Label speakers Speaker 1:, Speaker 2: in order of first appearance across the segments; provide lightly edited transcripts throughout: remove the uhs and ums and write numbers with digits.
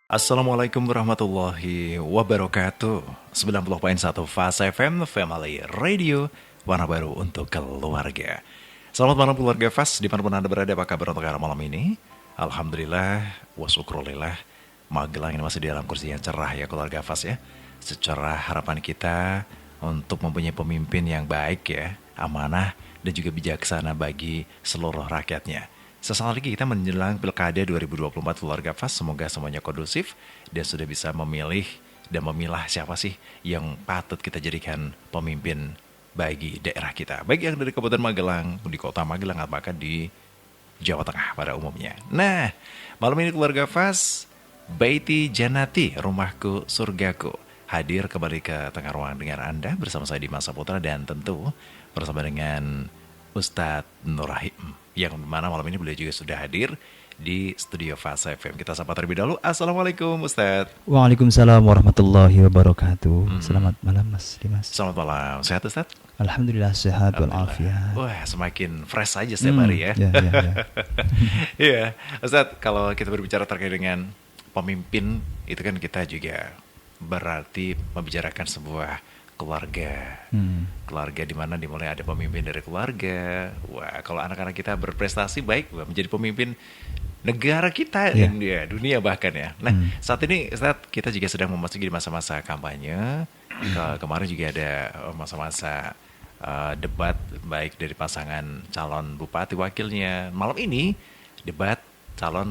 Speaker 1: Assalamualaikum warahmatullahi wabarakatuh. 90.1 Fast FM Family Radio, warna baru untuk keluarga. Selamat malam keluarga Fast, dimanapun Anda berada, apa kabar untuk malam ini? Alhamdulillah, wa syukrulillah, Magelang ini masih di dalam kursi yang cerah ya keluarga Fast ya. Secara harapan kita untuk mempunyai pemimpin yang baik ya, amanah dan juga bijaksana bagi seluruh rakyatnya. Sesaat lagi kita menjelang Pilkada 2024 keluarga Fast, semoga semuanya kondusif dan sudah bisa memilih dan memilah siapa sih yang patut kita jadikan pemimpin bagi daerah kita. Baik yang dari Kabupaten Magelang, di Kota Magelang, apakah di Jawa Tengah pada umumnya. Nah, malam ini keluarga Fast, Baiti Janati, Rumahku Surgaku, hadir kembali ke tengah ruang dengan Anda bersama saya Dimas Saputra dan tentu bersama dengan Ustadz Nur Rahim, yang mana malam ini beliau juga sudah hadir di studio Fast FM. Kita sapa terlebih dahulu. Assalamualaikum Ustadz.
Speaker 2: Waalaikumsalam warahmatullahi wabarakatuh. Selamat malam Mas Dimas.
Speaker 1: Selamat malam. Sehat Ustadz?
Speaker 2: Alhamdulillah sehat walafiat.
Speaker 1: Wah, semakin fresh aja setiap hari ya.
Speaker 2: Ya.
Speaker 1: Iya, Ustadz, kalau kita berbicara terkait dengan pemimpin, itu kan kita juga berarti membicarakan sebuah keluarga. Keluarga di mana dimulai ada pemimpin dari keluarga. Wah, kalau anak-anak kita berprestasi baik, menjadi pemimpin negara kita dan dunia bahkan ya. Nah, saat ini Ustaz, kita juga sedang memasuki masa-masa kampanye. Kemarin juga ada masa-masa debat baik dari pasangan calon bupati wakilnya. Malam ini debat calon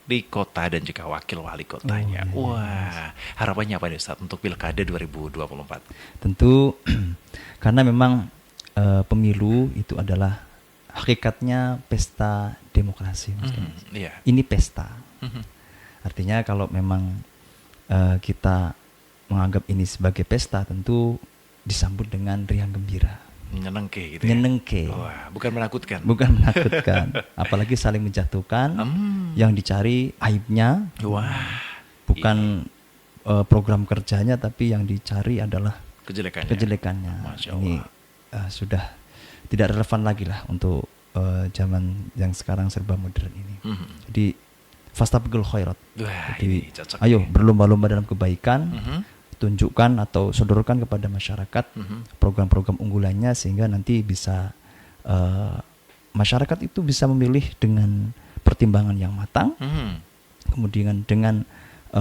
Speaker 1: di kota dan juga wakil wali kotanya. Wah, harapannya apa nih Ustaz untuk Pilkada 2024?
Speaker 2: Tentu karena memang pemilu itu adalah hakikatnya pesta demokrasi, Mas Dimas.
Speaker 1: Iya.
Speaker 2: Ini pesta. Artinya kalau memang kita menganggap ini sebagai pesta, tentu disambut dengan riang gembira.
Speaker 1: Nyenengke gitu ya?
Speaker 2: Nyenengke.
Speaker 1: Wah, bukan menakutkan.
Speaker 2: Bukan menakutkan. Apalagi saling menjatuhkan. Yang dicari aibnya.
Speaker 1: Wah.
Speaker 2: Bukan program kerjanya, tapi yang dicari adalah kejelekannya.
Speaker 1: Masya Allah.
Speaker 2: Ini sudah tidak relevan lagi lah untuk zaman yang sekarang serba modern ini. Jadi fastabiqul khairat.
Speaker 1: Wah,
Speaker 2: jadi
Speaker 1: ini cocok.
Speaker 2: ayo berlomba-lomba dalam kebaikan. Tunjukkan atau sodorkan kepada masyarakat program-program unggulannya, sehingga nanti bisa masyarakat itu bisa memilih dengan pertimbangan yang matang, kemudian dengan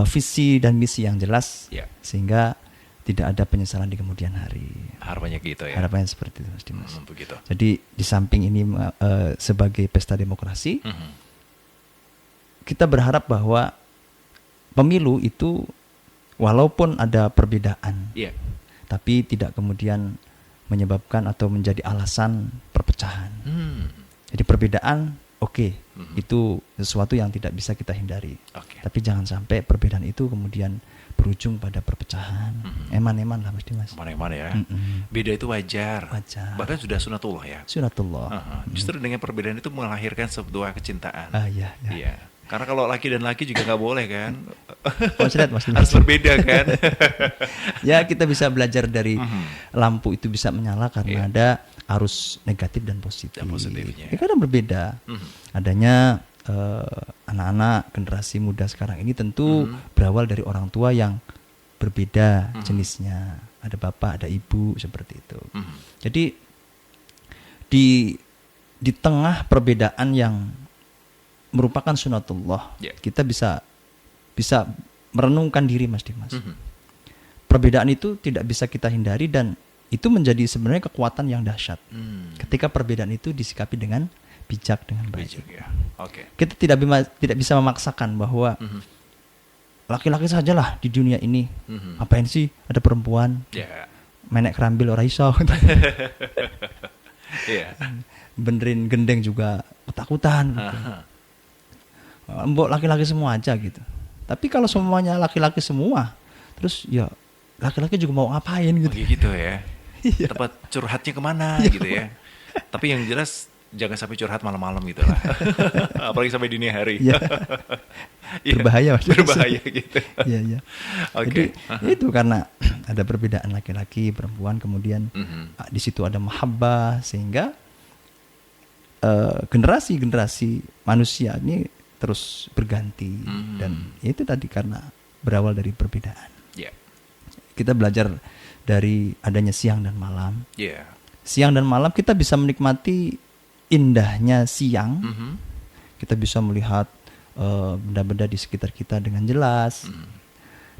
Speaker 2: visi dan misi yang jelas, sehingga tidak ada penyesalan di kemudian hari.
Speaker 1: Harapannya gitu ya?
Speaker 2: Harapannya seperti itu Mas Dimas.
Speaker 1: Begitu.
Speaker 2: Jadi di samping ini sebagai pesta demokrasi, kita berharap bahwa pemilu itu walaupun ada perbedaan, tapi tidak kemudian menyebabkan atau menjadi alasan perpecahan. Jadi perbedaan itu sesuatu yang tidak bisa kita hindari. Tapi jangan sampai perbedaan itu kemudian berujung pada perpecahan. Eman-eman lah Mas Dimas.
Speaker 1: Eman-eman ya. Beda itu wajar. Bahkan sudah sunatullah ya.
Speaker 2: Sunatullah.
Speaker 1: Justru dengan perbedaan itu melahirkan sebuah kecintaan.
Speaker 2: Iya.
Speaker 1: Karena kalau laki dan laki juga nggak boleh kan,
Speaker 2: harus
Speaker 1: berbeda kan.
Speaker 2: Ya, kita bisa belajar dari lampu itu bisa menyala karena ada arus negatif dan positif.
Speaker 1: Positifnya.
Speaker 2: Ya, kadang berbeda. Adanya anak-anak generasi muda sekarang ini tentu berawal dari orang tua yang berbeda jenisnya. Ada bapak, ada ibu, seperti itu. Jadi di tengah perbedaan yang merupakan sunatullah, kita bisa merenungkan diri Mas Dimas. Perbedaan itu tidak bisa kita hindari dan itu menjadi sebenarnya kekuatan yang dahsyat. Ketika perbedaan itu disikapi dengan bijak, dengan baik. Kita tidak bisa memaksakan bahwa laki-laki sajalah di dunia ini. Apain sih ada perempuan? Menek kerambil ora iso. Benerin gendeng juga ketakutan. Mbok laki-laki semua aja gitu. Tapi kalau semuanya laki-laki semua, terus ya laki-laki juga mau ngapain gitu.
Speaker 1: Gitu ya. Tempat curhatnya kemana gitu ya. Tapi yang jelas jangan sampai curhat malam-malam gitu lah. Apalagi sampai dini hari.
Speaker 2: Berbahaya Mas.
Speaker 1: Berbahaya gitu.
Speaker 2: Iya. Jadi itu karena ada perbedaan laki-laki, perempuan, kemudian di situ ada mahabbah, sehingga generasi-generasi manusia ini terus berganti dan itu tadi karena berawal dari perbedaan.
Speaker 1: Yeah.
Speaker 2: Kita belajar dari adanya siang dan malam.
Speaker 1: Yeah.
Speaker 2: Siang dan malam kita bisa menikmati indahnya siang. Kita bisa melihat benda-benda di sekitar kita dengan jelas.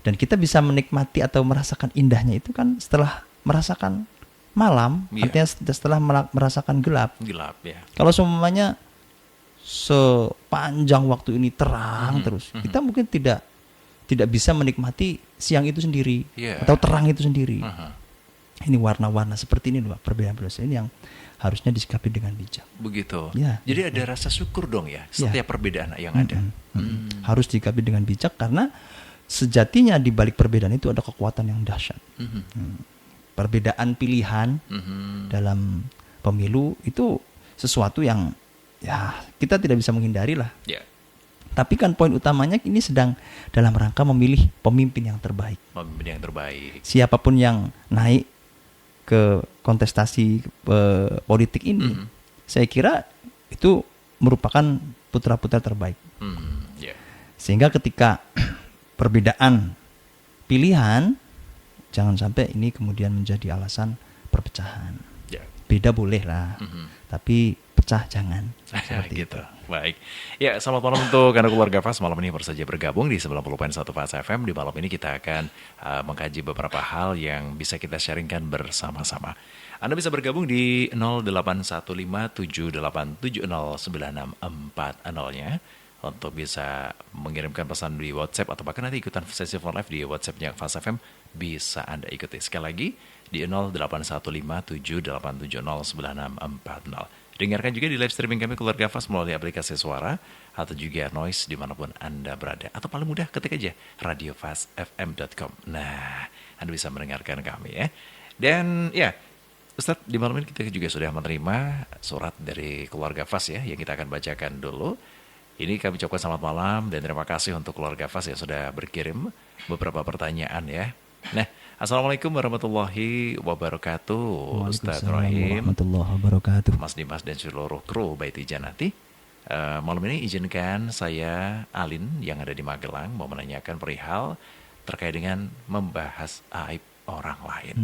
Speaker 2: Dan kita bisa menikmati atau merasakan indahnya itu kan setelah merasakan malam, artinya setelah merasakan gelap.
Speaker 1: Gelap ya.
Speaker 2: Kalau semuanya sepanjang waktu ini terang terus, kita mungkin tidak bisa menikmati siang itu sendiri atau terang itu sendiri. Ini warna-warna seperti ini loh, perbedaan-perbedaan ini yang harusnya disikapi dengan bijak.
Speaker 1: Begitu.
Speaker 2: Ya,
Speaker 1: jadi ada rasa syukur dong ya setiap perbedaan yang ada.
Speaker 2: Harus disikapi dengan bijak karena sejatinya di balik perbedaan itu ada kekuatan yang dahsyat. Perbedaan pilihan dalam pemilu itu sesuatu yang ya kita tidak bisa menghindari lah.
Speaker 1: Yeah.
Speaker 2: Tapi kan poin utamanya ini sedang dalam rangka memilih pemimpin yang terbaik.
Speaker 1: Pemimpin yang terbaik.
Speaker 2: Siapapun yang naik ke kontestasi politik ini, saya kira itu merupakan putra-putra terbaik.
Speaker 1: Yeah.
Speaker 2: Sehingga ketika perbedaan pilihan, jangan sampai ini kemudian menjadi alasan perpecahan.
Speaker 1: Yeah.
Speaker 2: Beda boleh lah, tapi pecah jangan.
Speaker 1: Seperti gitu. Baik. Ya, selamat malam untuk Anda keluarga Fas. Malam ini baru saja bergabung di 90.1 Fas FM. Di malam ini kita akan mengkaji beberapa hal yang bisa kita sharingkan bersama-sama. Anda bisa bergabung di 081578709640-nya untuk bisa mengirimkan pesan di WhatsApp atau bahkan nanti ikutan sesi phone live di WhatsApp-nya Fas FM bisa Anda ikuti. Sekali lagi di 081578709640. Dengarkan juga di live streaming kami Keluarga Fas melalui aplikasi suara atau juga Noise dimanapun Anda berada. Atau paling mudah ketik aja radiofastfm.com. Nah, Anda bisa mendengarkan kami ya. Dan ya, Ustadz, di malam ini kita juga sudah menerima surat dari Keluarga Fas ya, yang kita akan bacakan dulu. Ini kami ucapkan selamat malam dan terima kasih untuk Keluarga Fas yang sudah berkirim beberapa pertanyaan ya. Nah, Assalamualaikum warahmatullahi wabarakatuh, Ustadz Rahim,
Speaker 2: warahmatullahi wabarakatuh,
Speaker 1: Mas Dimas dan seluruh kru Baiti Janati. Malam ini izinkan saya, Alin, yang ada di Magelang, mau menanyakan perihal terkait dengan membahas aib orang lain.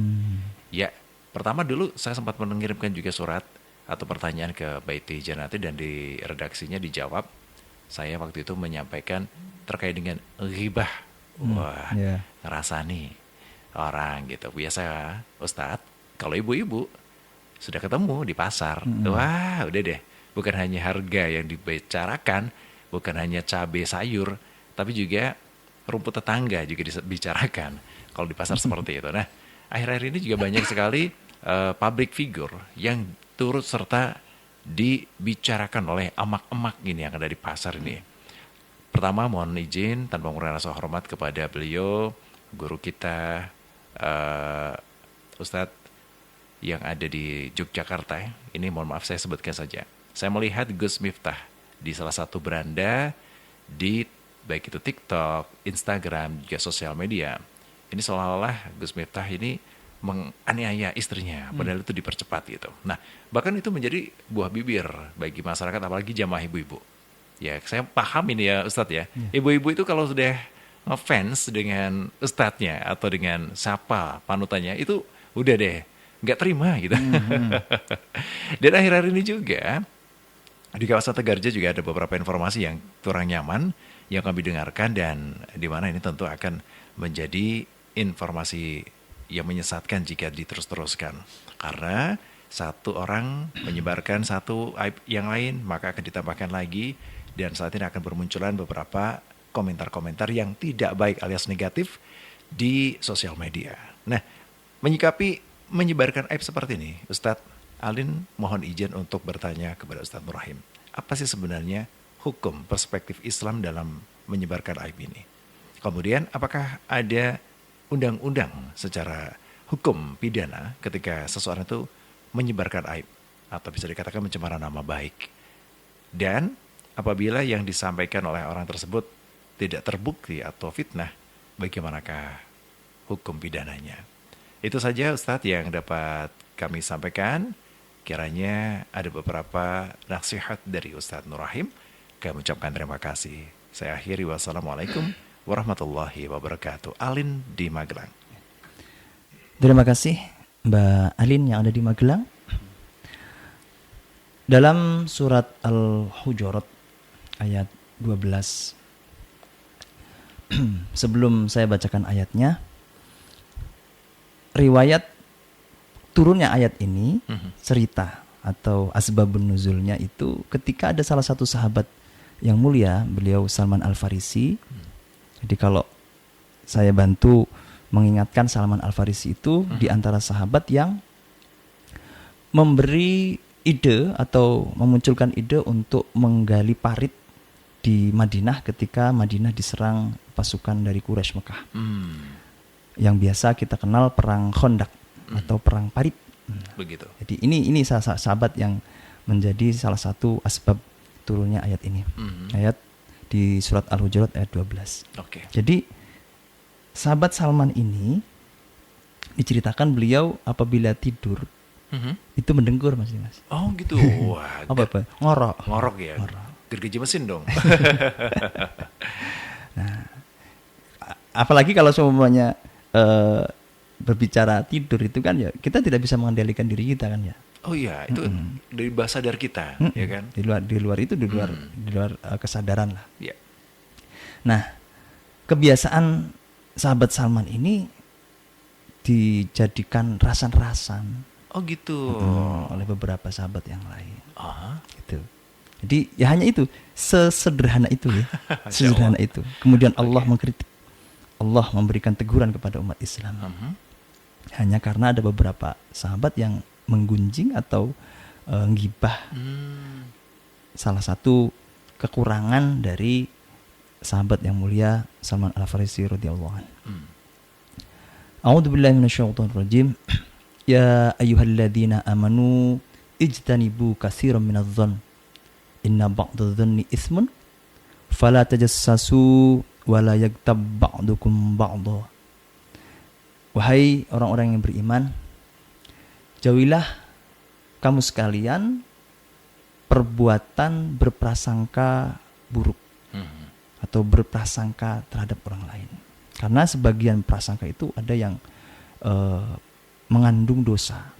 Speaker 1: Ya, pertama dulu saya sempat mengirimkan juga surat atau pertanyaan ke Baiti Janati dan di redaksinya dijawab. Saya waktu itu menyampaikan terkait dengan ghibah. Wah, ngerasani orang gitu. Biasa Ustadz, kalau ibu-ibu sudah ketemu di pasar, wah udah deh, bukan hanya harga yang dibicarakan, bukan hanya cabai sayur, tapi juga rumput tetangga juga dibicarakan kalau di pasar seperti itu. Nah, akhir-akhir ini juga banyak sekali public figure yang turut serta dibicarakan oleh emak-emak ini yang ada di pasar ini. Pertama, mohon izin tanpa mengurangi rasa hormat kepada beliau, guru kita, Ustadz yang ada di Yogyakarta. Ini mohon maaf saya sebutkan saja. Saya melihat Gus Miftah di salah satu beranda di baik itu TikTok, Instagram, juga sosial media. Ini seolah-olah Gus Miftah ini menganiaya istrinya, padahal itu dipercepat gitu. Nah, bahkan itu menjadi buah bibir bagi masyarakat, apalagi jamaah ibu-ibu. Ya, saya paham ini ya Ustadz ya. Ibu-ibu itu kalau sudah ngefans dengan ustadznya atau dengan siapa panutannya, itu udah deh, nggak terima gitu. Dan akhir-akhir ini juga di kawasan Tegarja juga ada beberapa informasi yang kurang nyaman yang kami dengarkan, dan di mana ini tentu akan menjadi informasi yang menyesatkan jika diterus-teruskan. Karena satu orang menyebarkan satu aib yang lain, maka akan ditambahkan lagi, dan saat ini akan bermunculan beberapa komentar-komentar yang tidak baik alias negatif di sosial media. Nah, menyikapi menyebarkan aib seperti ini, Ustadz Alin mohon izin untuk bertanya kepada Ustadz Nur Rahim. Apa sih sebenarnya hukum perspektif Islam dalam menyebarkan aib ini? Kemudian apakah ada undang-undang secara hukum pidana ketika seseorang itu menyebarkan aib atau bisa dikatakan pencemaran nama baik? Dan apabila yang disampaikan oleh orang tersebut tidak terbukti atau fitnah, bagaimanakah hukum pidananya? Itu saja Ustadz yang dapat kami sampaikan. Kiranya ada beberapa nasihat dari Ustadz Nur Rahim Kami ucapkan terima kasih. Saya akhiri, wassalamualaikum warahmatullahi wabarakatuh. Alin di Magelang.
Speaker 2: Terima kasih Mbak Alin yang ada di Magelang. Dalam surat Al-Hujurat ayat 12, sebelum saya bacakan ayatnya, riwayat turunnya ayat ini, cerita atau asbabun nuzulnya itu ketika ada salah satu sahabat yang mulia, beliau Salman Al-Farisi. Jadi kalau saya bantu mengingatkan, Salman Al-Farisi itu di antara sahabat yang memberi ide atau memunculkan ide untuk menggali parit di Madinah ketika Madinah diserang pasukan dari Quraisy Mekah. Yang biasa kita kenal perang Khandaq atau perang parit.
Speaker 1: Begitu.
Speaker 2: Jadi ini sahabat yang menjadi salah satu asbab turunnya ayat ini. Ayat di surat Al-Hujurat ayat 12. Jadi sahabat Salman ini diceritakan beliau apabila tidur itu mendengkur, Mas.
Speaker 1: Oh gitu. Wah,
Speaker 2: apa? Ngorok
Speaker 1: ya. Gergaji mesin dong.
Speaker 2: Nah, apalagi kalau semuanya berbicara tidur itu kan ya kita tidak bisa mengendalikan diri kita kan ya.
Speaker 1: Oh iya, itu dari bahasa sadar kita, ya kan?
Speaker 2: Di luar itu di luar kesadaran lah.
Speaker 1: Ya.
Speaker 2: Nah, kebiasaan sahabat Salman ini dijadikan rasan-rasan.
Speaker 1: Oh gitu.
Speaker 2: Oleh beberapa sahabat yang lain. Gitu. Jadi ya hanya itu, sesederhana itu ya. Sesederhana itu. Kemudian Allah mengkritik. Allah memberikan teguran kepada umat Islam. Hanya karena ada beberapa sahabat yang menggunjing atau ngibah salah satu kekurangan dari sahabat yang mulia Salman Al-Farisi radhiyallahu anhu. A'udzubillahi minasyaitonir rajim. Ya ayyuhalladzina amanu ijtanibu katsiran minadh-dhonn inna ba'dadh-dhonni itsmun fala tajassasu wala yaghtab ba'dukum ba'dha. Wahai orang-orang yang beriman, jauhilah kamu sekalian perbuatan berprasangka buruk atau berprasangka terhadap orang lain. Karena sebagian prasangka itu ada yang mengandung dosa.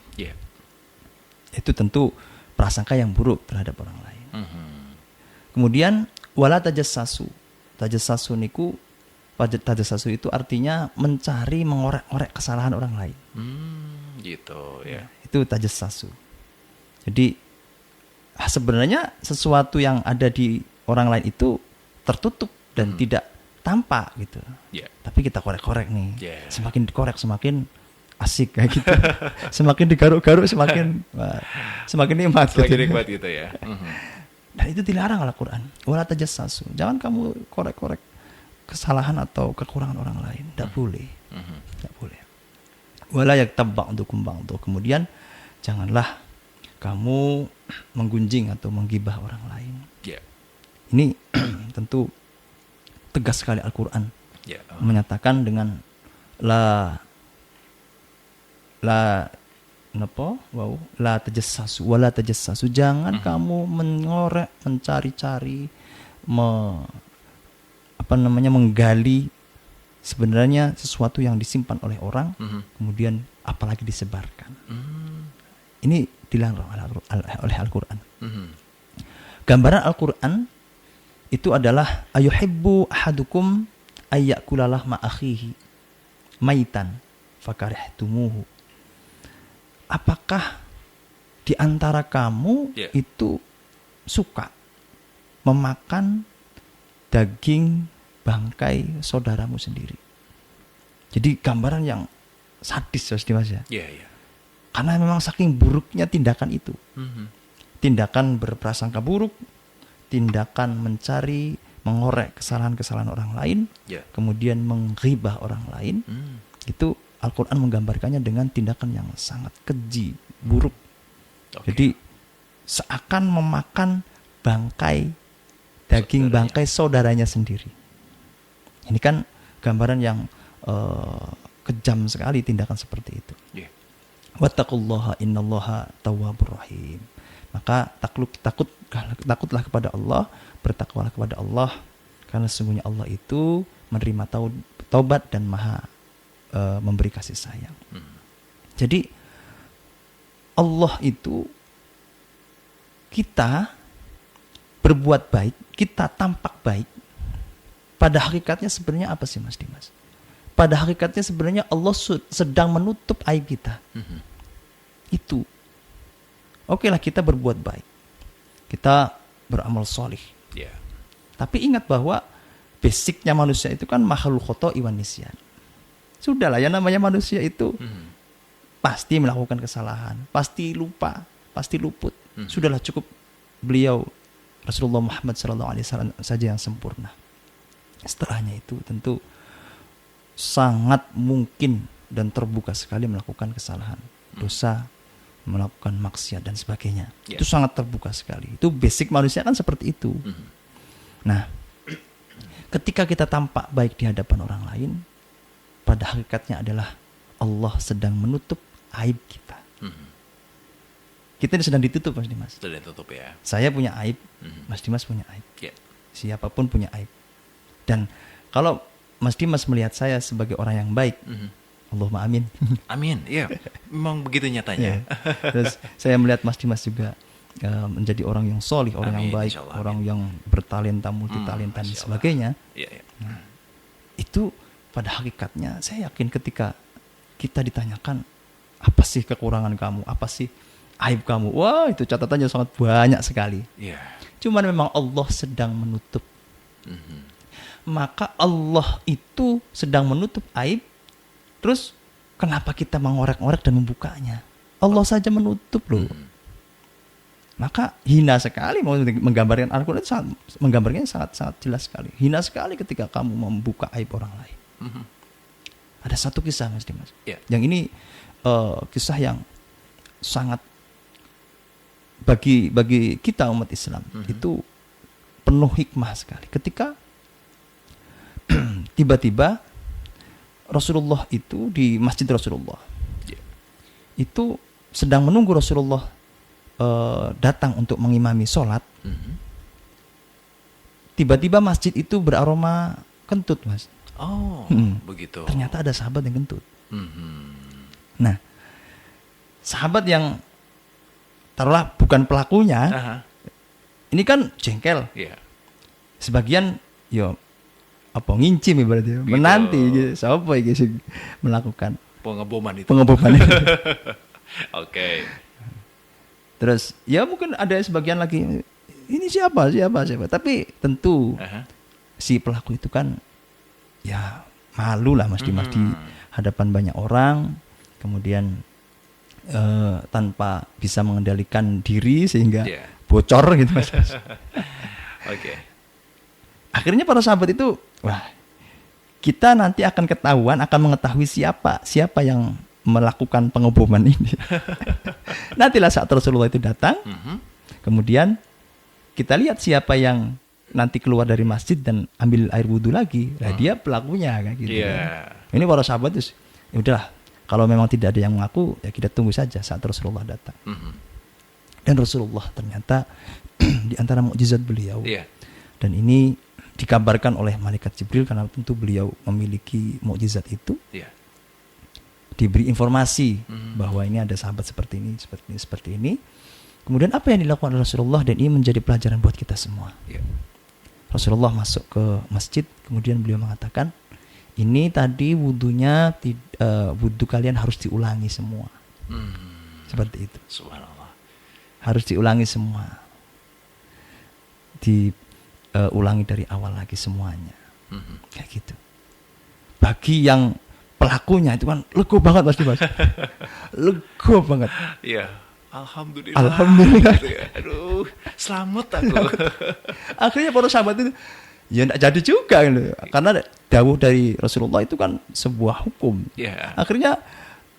Speaker 2: Itu tentu prasangka yang buruk terhadap orang lain. Kemudian wala tajassasu. Tajassasu niku, tajassasu itu artinya mencari, mengorek-orek kesalahan orang lain.
Speaker 1: Gitu ya.
Speaker 2: Itu tajassasu. Jadi sebenarnya sesuatu yang ada di orang lain itu tertutup dan tidak tampak gitu. Tapi kita korek-korek nih. Semakin dikorek semakin asik kayak gitu. Semakin digaruk-garuk semakin nikmat.
Speaker 1: Semakin nikmat gitu ya.
Speaker 2: Dan itu dilarang oleh Al-Quran. Wala tajassasu. Jangan kamu korek-korek kesalahan atau kekurangan orang lain. Tidak boleh. Tidak boleh. Wala yaghtab ba'dukum ba'dha. Kemudian janganlah kamu menggunjing atau menggibah orang lain. Ini tentu tegas sekali Al-Quran. Menyatakan dengan la tajassasu wala tajassasu. Jangan kamu mengorek, mencari-cari, menggali sebenarnya sesuatu yang disimpan oleh orang, kemudian apalagi disebarkan. Ini dilarang oleh Al-Quran. Gambaran Al-Quran itu adalah ayuhibbu ahadukum ayyakula lahma akhihi maitan fakarihtumuhu. Apakah di antara kamu itu suka memakan daging bangkai saudaramu sendiri? Jadi gambaran yang sadis, Mas ya. Karena memang saking buruknya tindakan itu. Tindakan berprasangka buruk, tindakan mencari, mengorek kesalahan-kesalahan orang lain, kemudian menghibah orang lain. Itu Al-Quran menggambarkannya dengan tindakan yang sangat keji, buruk. Jadi seakan memakan bangkai, daging bangkai saudaranya sendiri. Ini kan gambaran yang kejam sekali tindakan seperti itu. Wattaqullaha innallaha tawwabur rahim. Maka takutlah kepada Allah, bertakwalah kepada Allah, karena sesungguhnya Allah itu menerima taubat dan maha memberi kasih sayang. Jadi Allah itu, kita berbuat baik, kita tampak baik, pada hakikatnya sebenarnya apa sih Mas Dimas? Pada hakikatnya sebenarnya Allah sedang menutup aib kita. Itu. Oke lah, kita berbuat baik, kita beramal solih. Tapi ingat bahwa basicnya manusia itu kan makhluk khoto'i wan nisyan. Sudahlah, yang namanya manusia itu pasti melakukan kesalahan, pasti lupa, pasti luput. Sudahlah, cukup beliau Rasulullah Muhammad SAW saja yang sempurna. Setelahnya itu tentu sangat mungkin dan terbuka sekali melakukan kesalahan, dosa, melakukan maksiat dan sebagainya. Itu sangat terbuka sekali. Itu basic manusia kan seperti itu. Nah, ketika kita tampak baik di hadapan orang lain, pada hakikatnya adalah Allah sedang menutup aib kita. Kita sedang ditutup, Mas Dimas.
Speaker 1: Sedang ditutup ya.
Speaker 2: Saya punya aib, Mas Dimas punya aib. Siapapun punya aib. Dan kalau Mas Dimas melihat saya sebagai orang yang baik, Allahumma amin.
Speaker 1: Amin, iya. Memang begitu nyatanya.
Speaker 2: Terus saya melihat Mas Dimas juga menjadi orang yang solih, orang yang baik, orang yang bertalenta, multitalenta dan sebagainya. Nah, itu pada hakikatnya saya yakin ketika kita ditanyakan, apa sih kekurangan kamu, apa sih aib kamu, wah itu catatannya sangat banyak sekali. Cuman memang Allah sedang menutup. Maka Allah itu sedang menutup aib. Terus kenapa kita mengorek-orek dan membukanya? Allah saja menutup loh. Maka hina sekali mau menggambarkan Al-Quran itu menggambarkannya sangat jelas sekali. Hina sekali ketika kamu membuka aib orang lain. Ada satu kisah Mas Dimas. Yang ini kisah yang sangat bagi kita umat Islam itu penuh hikmah sekali. Ketika tiba-tiba Rasulullah itu di Masjid Rasulullah itu sedang menunggu Rasulullah datang untuk mengimami sholat. Tiba-tiba masjid itu beraroma kentut, Mas.
Speaker 1: Begitu.
Speaker 2: Ternyata ada sahabat yang kentut. Nah, sahabat yang taruhlah bukan pelakunya, ini kan jengkel. Sebagian ngincim ibaratnya, gitu. Menanti gitu. Siapa yang melakukan
Speaker 1: pengeboman itu. Oke.
Speaker 2: Terus ya mungkin ada sebagian lagi, ini siapa. Tapi tentu si pelaku itu kan ya malu lah Mas Dimas di hadapan banyak orang, kemudian tanpa bisa mengendalikan diri sehingga bocor gitu Mas. Akhirnya para sahabat itu, wah, kita nanti akan mengetahui siapa yang melakukan pengeboman ini. Nantilah saat Rasulullah itu datang, kemudian kita lihat siapa yang nanti keluar dari masjid dan ambil air wudhu lagi. Nah, dia pelakunya kayak gitu. Ini para sahabat terus, ya udahlah, kalau memang tidak ada yang mengaku, ya kita tunggu saja saat Rasulullah datang. Dan Rasulullah ternyata di antara mukjizat beliau. Dan ini dikabarkan oleh malaikat Jibril karena tentu beliau memiliki mukjizat itu. Diberi informasi bahwa ini ada sahabat seperti ini. Kemudian apa yang dilakukan oleh Rasulullah, dan ini menjadi pelajaran buat kita semua. Rasulullah masuk ke masjid, kemudian beliau mengatakan, ini tadi wudhunya, wudhu kalian harus diulangi semua. Seperti itu.
Speaker 1: Subhanallah.
Speaker 2: Harus diulangi semua. Ulangi dari awal lagi semuanya. Kayak gitu. Bagi yang pelakunya itu kan lego banget Mas Dimas. Lego banget.
Speaker 1: Iya. Alhamdulillah. Gitu ya. Aduh, selamat aku.
Speaker 2: Akhirnya para sahabat itu ya enggak jadi juga gitu. Karena dawuh dari Rasulullah itu kan sebuah hukum. Akhirnya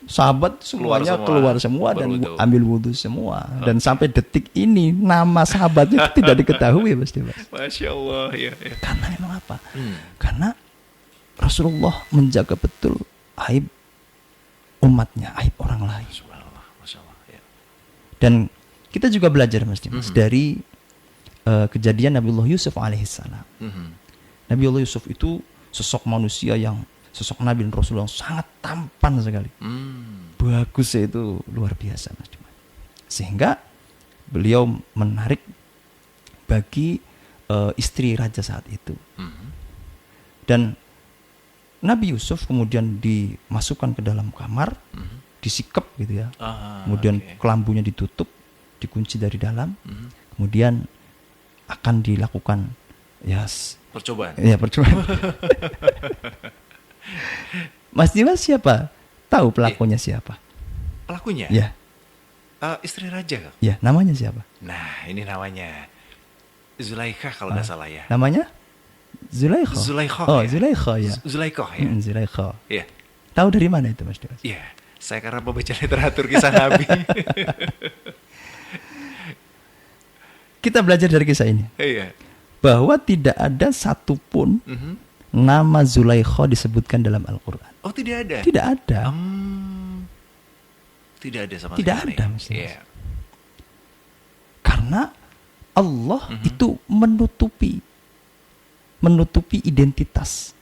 Speaker 2: sahabat semuanya keluar semua dan ambil wudhu semua. Dan sampai detik ini nama sahabatnya tidak diketahui Mas Dimas.
Speaker 1: Masya Allah.
Speaker 2: Karena memang apa? Karena Rasulullah menjaga betul aib umatnya, aib orang lain. Dan kita juga belajar Mas Dimas dari kejadian Nabiullah Yusuf alaihissalam. Nabiullah Yusuf itu sosok manusia yang sosok Nabi dan Rasulullah yang sangat tampan sekali. Bagusnya itu luar biasa Mas Dimas. Sehingga beliau menarik bagi istri raja saat itu. Dan Nabi Yusuf kemudian dimasukkan ke dalam kamar, disikep gitu ya. Kemudian kelambunya ditutup, dikunci dari dalam. Kemudian akan dilakukan
Speaker 1: percobaan.
Speaker 2: Ya, percobaan. Mas Dimas siapa? Tahu pelakunya siapa?
Speaker 1: Pelakunya?
Speaker 2: Ya.
Speaker 1: Istri raja.
Speaker 2: Ya, namanya siapa?
Speaker 1: Nah, ini namanya Zulaikha kalau nggak salah ya.
Speaker 2: Namanya? Zulaikha.
Speaker 1: Zulaikha.
Speaker 2: Oh,
Speaker 1: ya?
Speaker 2: Zulaikha ya.
Speaker 1: Zulaikha ya.
Speaker 2: Zulaikha.
Speaker 1: Iya.
Speaker 2: Tahu dari mana itu Mas Dimas?
Speaker 1: Iya. Saya karena membaca literatur kisah Nabi.
Speaker 2: Kita belajar dari kisah ini.
Speaker 1: Iya.
Speaker 2: Bahwa tidak ada satupun nama Zulaikha disebutkan dalam Al-Quran.
Speaker 1: Oh, tidak ada?
Speaker 2: Tidak ada.
Speaker 1: Tidak ada sama
Speaker 2: tidak
Speaker 1: sekali.
Speaker 2: Tidak ada.
Speaker 1: Yeah.
Speaker 2: Karena Allah itu menutupi identitas.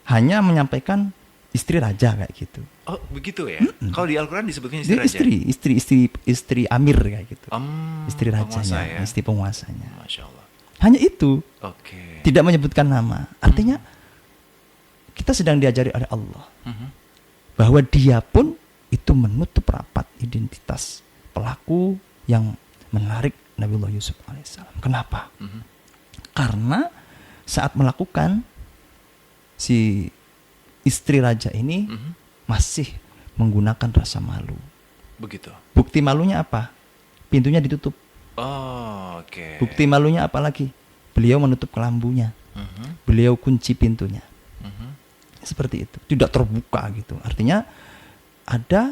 Speaker 2: Hanya menyampaikan istri raja kayak gitu.
Speaker 1: Oh, begitu ya? Kalau di Al-Quran disebutnya istri
Speaker 2: raja? Istri Amir kayak gitu. Istri rajanya,
Speaker 1: ya?
Speaker 2: istri penguasanya.
Speaker 1: Masya Allah.
Speaker 2: Hanya itu.
Speaker 1: Oke.
Speaker 2: Tidak menyebutkan nama. Artinya kita sedang diajari oleh Allah bahwa Dia pun itu menutup rapat identitas pelaku yang menarik Nabiullah Yusuf alaihissalam. Kenapa? Karena saat melakukan si istri raja ini masih menggunakan rasa malu.
Speaker 1: Begitu.
Speaker 2: Bukti malunya apa? Pintunya ditutup.
Speaker 1: Oh, oke.
Speaker 2: Bukti malunya apa lagi? Beliau menutup kelambunya. Beliau kunci pintunya. Seperti itu. Tidak terbuka gitu. Artinya ada,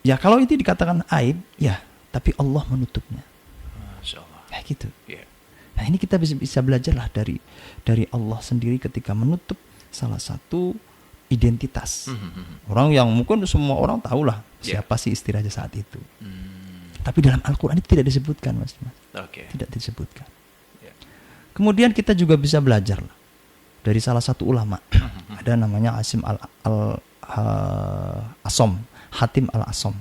Speaker 2: ya kalau itu dikatakan aib, ya, tapi Allah menutupnya.
Speaker 1: Masya Allah.
Speaker 2: Kayak gitu.
Speaker 1: Yeah.
Speaker 2: Nah ini kita bisa belajar lah dari Allah sendiri ketika menutup salah satu identitas. Orang yang mungkin semua orang tahu lah siapa sih istri raja saat itu. Tapi dalam Al-Quran itu tidak disebutkan, Mas.
Speaker 1: Okay.
Speaker 2: Tidak disebutkan. Yeah. Kemudian kita juga bisa belajar lah dari salah satu ulama. Ada namanya Hatim al-Asom.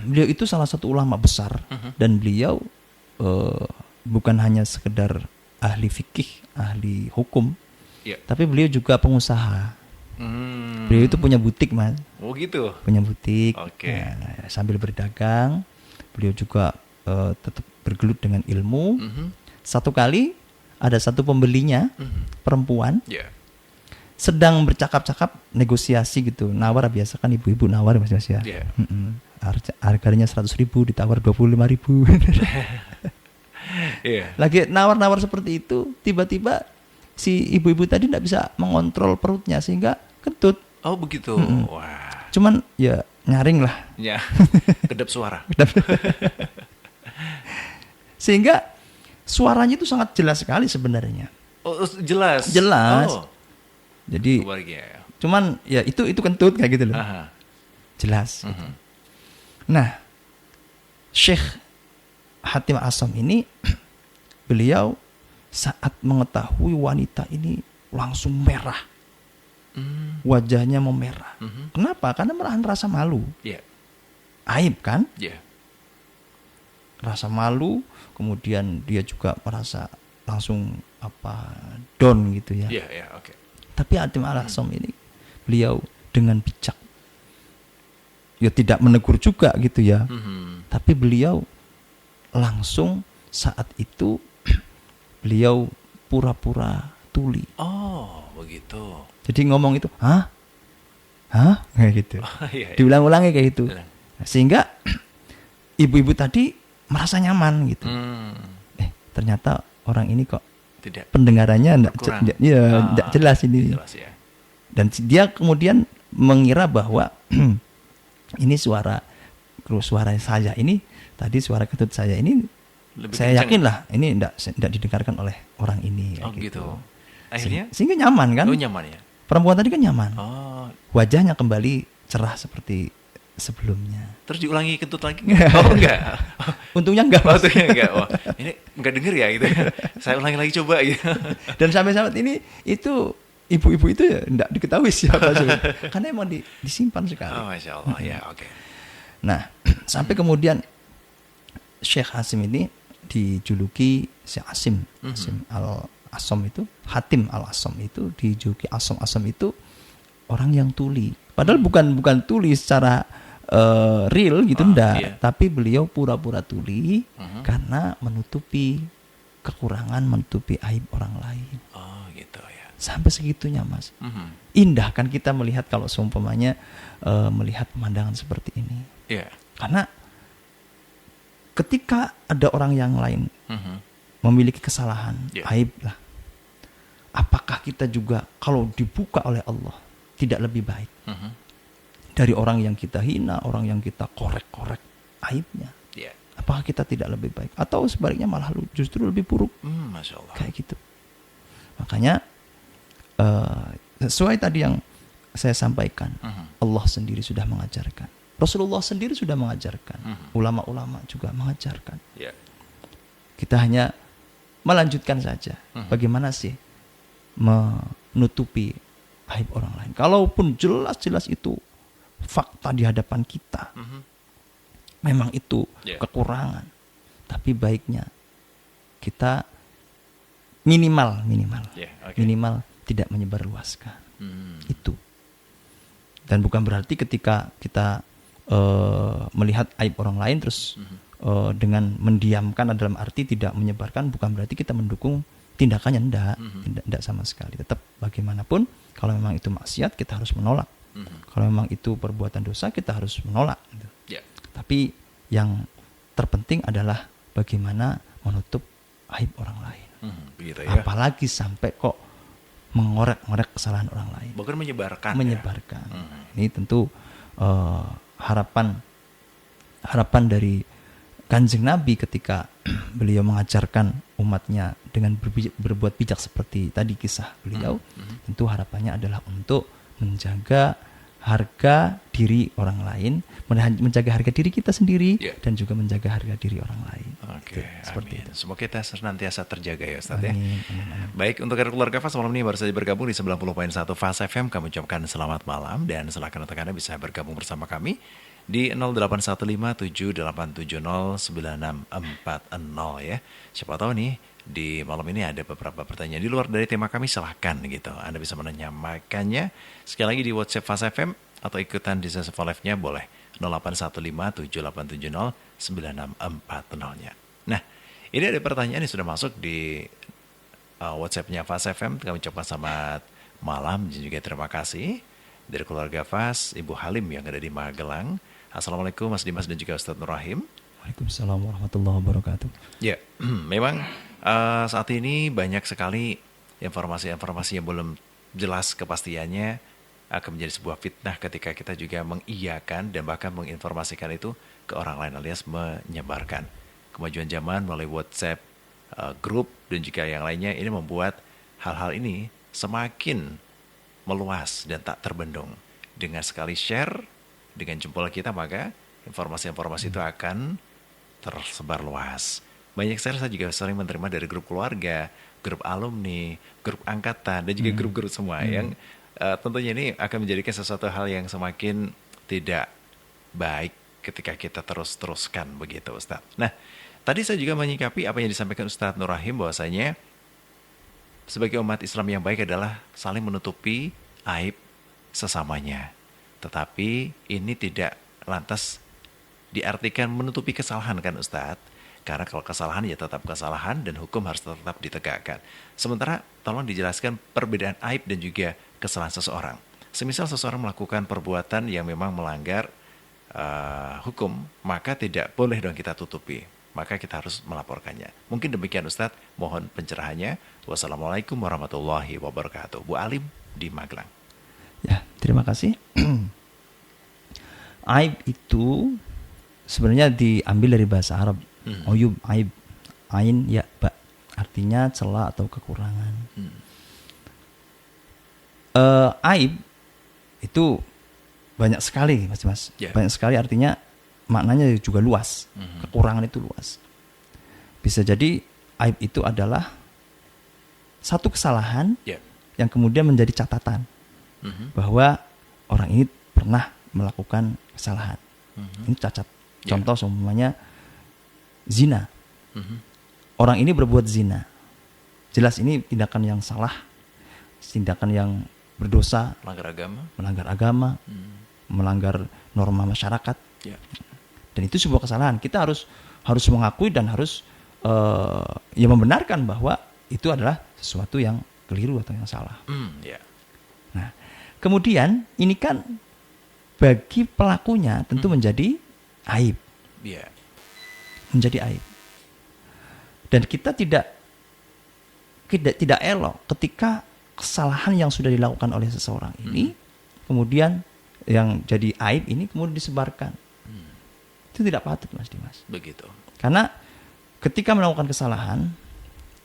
Speaker 2: Beliau itu salah satu ulama besar dan beliau bukan hanya sekedar ahli fikih, ahli hukum, tapi beliau juga pengusaha. Beliau itu punya butik, Mas.
Speaker 1: Oh gitu.
Speaker 2: Punya butik.
Speaker 1: Okay.
Speaker 2: Sambil berdagang, beliau juga tetap bergelut dengan ilmu. Satu kali ada satu pembelinya, perempuan, sedang bercakap-cakap negosiasi gitu, nawar, biasa kan ibu-ibu nawar Mas ya. Harganya 100.000 ditawar 25.000. Lagi nawar-nawar seperti itu, tiba-tiba si ibu-ibu tadi tidak bisa mengontrol perutnya sehingga kentut.
Speaker 1: Oh begitu. Wah.
Speaker 2: Cuman ya nyaring lah.
Speaker 1: Ya. Kedap suara.
Speaker 2: Sehingga suaranya itu sangat jelas sekali sebenarnya.
Speaker 1: Oh jelas.
Speaker 2: Jelas.
Speaker 1: Oh.
Speaker 2: Jadi cuman ya itu kentut kayak gitu loh. Jelas. Gitu. Nah, Syekh Hatim Asom ini beliau saat mengetahui wanita ini langsung merah. Wajahnya memerah. Kenapa? Karena merahan rasa malu. Aib kan? Rasa malu, kemudian dia juga merasa langsung down gitu ya.
Speaker 1: Okay.
Speaker 2: Tapi Hatim al-Asom ini beliau dengan bijak, ya tidak menegur juga gitu ya. Tapi beliau langsung saat itu beliau pura-pura tuli.
Speaker 1: Oh, begitu.
Speaker 2: Jadi ngomong itu, hah? Kayak gitu. Diulang-ulangi kayak gitu. Sehingga ibu-ibu tadi merasa nyaman gitu. Ternyata orang ini kok tidak, pendengarannya tidak jelas ini.
Speaker 1: Jelas, ya.
Speaker 2: Dan dia kemudian mengira bahwa ini suara saya ini tadi, suara kentut saya ini lebih saya yakin lah ini tidak didengarkan oleh orang ini.
Speaker 1: Oh gitu. Akhirnya
Speaker 2: sehingga nyaman kan?
Speaker 1: Oh nyaman ya.
Speaker 2: Perempuan tadi kan nyaman.
Speaker 1: Oh.
Speaker 2: Wajahnya kembali cerah seperti sebelumnya.
Speaker 1: Terus diulangi kentut lagi? Oh enggak.
Speaker 2: Untungnya enggak.
Speaker 1: Untungnya enggak. Wah, ini enggak denger ya gitu. Saya ulangi lagi coba gitu.
Speaker 2: Dan sampai saat ini itu ibu-ibu itu ya enggak diketahui siapa sebenarnya. Karena emang disimpan sekali.
Speaker 1: Oh, Masya Allah. Ya, oke.
Speaker 2: Nah, sampai kemudian Syekh Hasim ini dijuluki Syekh Hasim, Hasim Al-Asom itu, Hatim Al-Asom itu dijuluki Asom itu orang yang tuli. Padahal bukan tuli secara real gitu enggak,
Speaker 1: iya.
Speaker 2: tapi beliau pura-pura tuli karena menutupi kekurangan, menutupi aib orang lain.
Speaker 1: Oh, gitu ya.
Speaker 2: Sampai segitunya, Mas. Indah kan kita melihat kalau seumpamanya melihat pemandangan seperti ini.
Speaker 1: Iya.
Speaker 2: Karena ketika ada orang yang lain memiliki kesalahan, aib lah, apakah kita juga kalau dibuka oleh Allah tidak lebih baik dari orang yang kita hina, orang yang kita korek-korek aibnya? Apakah kita tidak lebih baik? Atau sebaliknya malah justru lebih buruk?
Speaker 1: Masya Allah.
Speaker 2: Kayak gitu. Makanya sesuai tadi yang saya sampaikan, Allah sendiri sudah mengajarkan, Rasulullah sendiri sudah mengajarkan, ulama-ulama juga mengajarkan. Kita hanya melanjutkan saja. Bagaimana sih menutupi aib orang lain? Kalaupun jelas-jelas itu fakta di hadapan kita, memang itu kekurangan, tapi baiknya kita minimal tidak menyebarluaskan itu. Dan bukan berarti ketika kita melihat aib orang lain terus dengan mendiamkan dalam arti tidak menyebarkan, bukan berarti kita mendukung tindakannya, enggak sama sekali. Tetap bagaimanapun kalau memang itu maksiat kita harus menolak. Kalau memang itu perbuatan dosa kita harus menolak. Tapi yang terpenting adalah bagaimana menutup aib orang lain.
Speaker 1: Begitu ya.
Speaker 2: Apalagi sampai kok mengorek-ngorek kesalahan orang lain.
Speaker 1: Bukan menyebarkan.
Speaker 2: Ini tentu harapan dari Kanjeng Nabi ketika beliau mengajarkan umatnya dengan berbuat bijak seperti tadi kisah beliau. Tentu harapannya adalah untuk menjaga harga diri orang lain, menjaga harga diri kita sendiri, dan juga menjaga harga diri orang lain.
Speaker 1: Oke,
Speaker 2: seperti itu.
Speaker 1: Semoga kita senantiasa terjaga ya Ustaz ya.
Speaker 2: Amin.
Speaker 1: Baik, untuk keluarga Fas malam ini baru saja bergabung di 90.1 Fas FM, kami ucapkan selamat malam dan silakan untuk Anda bisa bergabung bersama kami di 0815-787096440 ya. Siapa tahu nih di malam ini ada beberapa pertanyaan di luar dari tema kami, silahkan gitu. Anda bisa menanyakannya sekali lagi di WhatsApp Fas FM atau ikutan di sesi live-nya boleh 0815-787096440-nya. Nah, ini ada pertanyaan yang sudah masuk di WhatsApp-nya Fas FM. Kami ucapkan selamat malam dan juga terima kasih dari keluarga Fas, Ibu Halim yang ada di Magelang. Assalamualaikum Mas Dimas dan juga Ustadz Nur Rahim.
Speaker 2: Waalaikumsalam warahmatullahi wabarakatuh.
Speaker 1: Ya, memang saat ini banyak sekali informasi-informasi yang belum jelas kepastiannya, akan menjadi sebuah fitnah ketika kita juga mengiyakan dan bahkan menginformasikan itu ke orang lain alias menyebarkan. Kemajuan zaman melalui WhatsApp, grup dan juga yang lainnya ini membuat hal-hal ini semakin meluas dan tak terbendung. Dengan sekali share dengan jempol kita, maka informasi-informasi itu akan tersebar luas. Banyak saya juga sering menerima dari grup keluarga, grup alumni, grup angkatan, dan juga grup-grup semua yang tentunya ini akan menjadikan sesuatu hal yang semakin tidak baik ketika kita terus-teruskan begitu Ustadz. Nah, tadi saya juga menyikapi apa yang disampaikan Ustadz Nur Rahim bahwasanya sebagai umat Islam yang baik adalah saling menutupi aib sesamanya. Tetapi ini tidak lantas diartikan menutupi kesalahan kan Ustadz? Karena kalau kesalahan ya tetap kesalahan dan hukum harus tetap ditegakkan. Sementara tolong dijelaskan perbedaan aib dan juga kesalahan seseorang. Semisal seseorang melakukan perbuatan yang memang melanggar hukum, maka tidak boleh dong kita tutupi. Maka kita harus melaporkannya. Mungkin demikian Ustadz, mohon pencerahannya. Wassalamualaikum warahmatullahi wabarakatuh. Bu Alim di Magelang.
Speaker 2: Ya, terima kasih. Aib itu sebenarnya diambil dari bahasa Arab. Uyub, aib, ain, ya, ba. Artinya celah atau kekurangan. Aib itu banyak sekali, Mas.
Speaker 1: Yeah.
Speaker 2: Banyak sekali artinya maknanya juga luas. Kekurangan itu luas. Bisa jadi aib itu adalah satu kesalahan yang kemudian menjadi catatan bahwa orang ini pernah melakukan kesalahan. Ini cacat. Contoh seumpamanya zina. Orang ini berbuat zina. Jelas ini tindakan yang salah, tindakan yang berdosa, melanggar agama, melanggar norma masyarakat. Dan itu sebuah kesalahan. Kita harus mengakui dan harus membenarkan bahwa itu adalah sesuatu yang keliru atau yang salah. Nah, kemudian ini kan bagi pelakunya tentu menjadi aib. Menjadi aib. Dan kita tidak elok ketika kesalahan yang sudah dilakukan oleh seseorang ini kemudian yang jadi aib ini kemudian disebarkan. Itu tidak patut, Mas Dimas.
Speaker 1: Begitu.
Speaker 2: Karena ketika melakukan kesalahan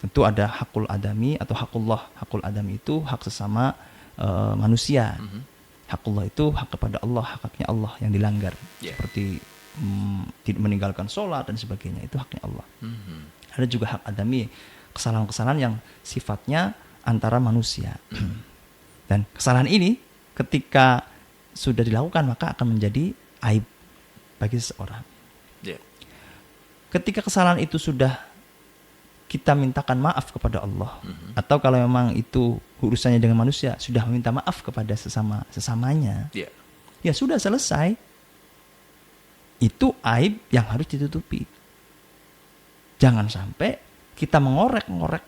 Speaker 2: tentu ada hakul adami atau hakullah. Hakul adami itu hak sesama manusia. Hakullah itu hak kepada Allah, haknya Allah yang dilanggar. Seperti tidak meninggalkan sholat dan sebagainya, itu haknya Allah. Ada juga hak adami, kesalahan-kesalahan yang sifatnya antara manusia. Dan kesalahan ini ketika sudah dilakukan maka akan menjadi aib bagi seseorang. Ketika kesalahan itu sudah kita mintakan maaf kepada Allah, atau kalau memang itu urusannya dengan manusia sudah meminta maaf kepada sesamanya, ya sudah selesai. Itu aib yang harus ditutupi. Jangan sampai kita mengorek-ngorek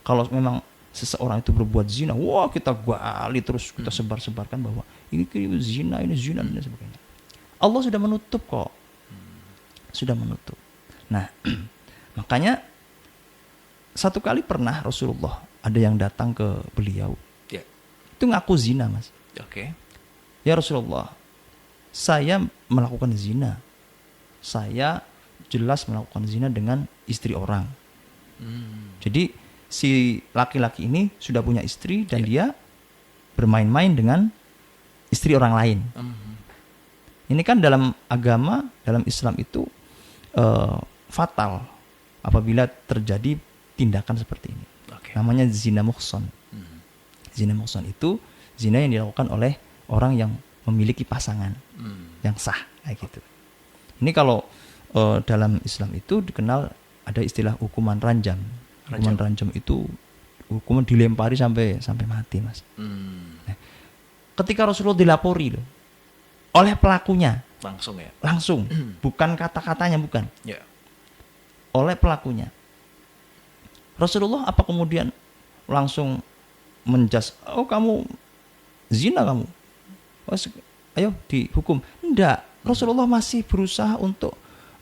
Speaker 2: kalau memang seseorang itu berbuat zina, wah kita gali terus, kita sebar-sebarkan bahwa ini zina dan sebagainya. Allah sudah menutup kok. Sudah menutup. Nah, makanya satu kali pernah Rasulullah ada yang datang ke beliau. Itu ngaku zina, Mas. Ya Rasulullah, saya melakukan zina. Saya jelas melakukan zina dengan istri orang. Jadi si laki-laki ini sudah punya istri dan dia bermain-main dengan istri orang lain. Ini kan dalam agama, dalam Islam itu fatal apabila terjadi tindakan seperti ini. Namanya zina muhsan. Zina muhsan itu zina yang dilakukan oleh orang yang memiliki pasangan yang sah, kayak gitu. Ini kalau dalam Islam itu dikenal ada istilah hukuman ranjam. Hukuman ranjam itu hukuman dilempari sampai mati, Mas. Nah, ketika Rasulullah dilapori loh oleh pelakunya, langsung, bukan kata-katanya, bukan. Oleh pelakunya. Rasulullah apa kemudian langsung menjas, oh kamu zina kamu, ayo dihukum? Enggak. Rasulullah masih berusaha untuk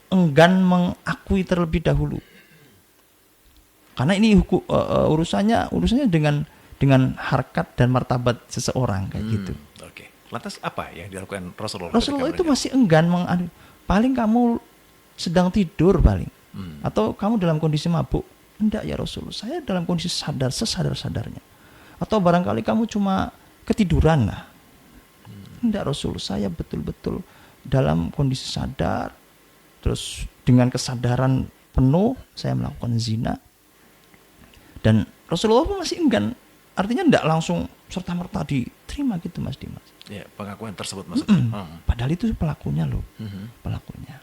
Speaker 2: enggan mengakui terlebih dahulu. Karena ini urusannya dengan harkat dan martabat seseorang kayak gitu.
Speaker 1: Lantas apa yang dilakukan Rasulullah?
Speaker 2: Rasulullah itu masih enggan paling kamu sedang tidur paling. Atau kamu dalam kondisi mabuk. Enggak ya Rasulullah, saya dalam kondisi sesadar-sadarnya. Atau barangkali kamu cuma ketiduran lah. Enggak Rasulullah, saya betul-betul dalam kondisi sadar, terus dengan kesadaran penuh saya melakukan zina. Dan Rasulullah pun masih enggan, artinya tidak langsung serta-merta diterima gitu, Mas Dimas.
Speaker 1: Ya, pengakuan tersebut maksudnya.
Speaker 2: Padahal itu pelakunya loh, pelakunya.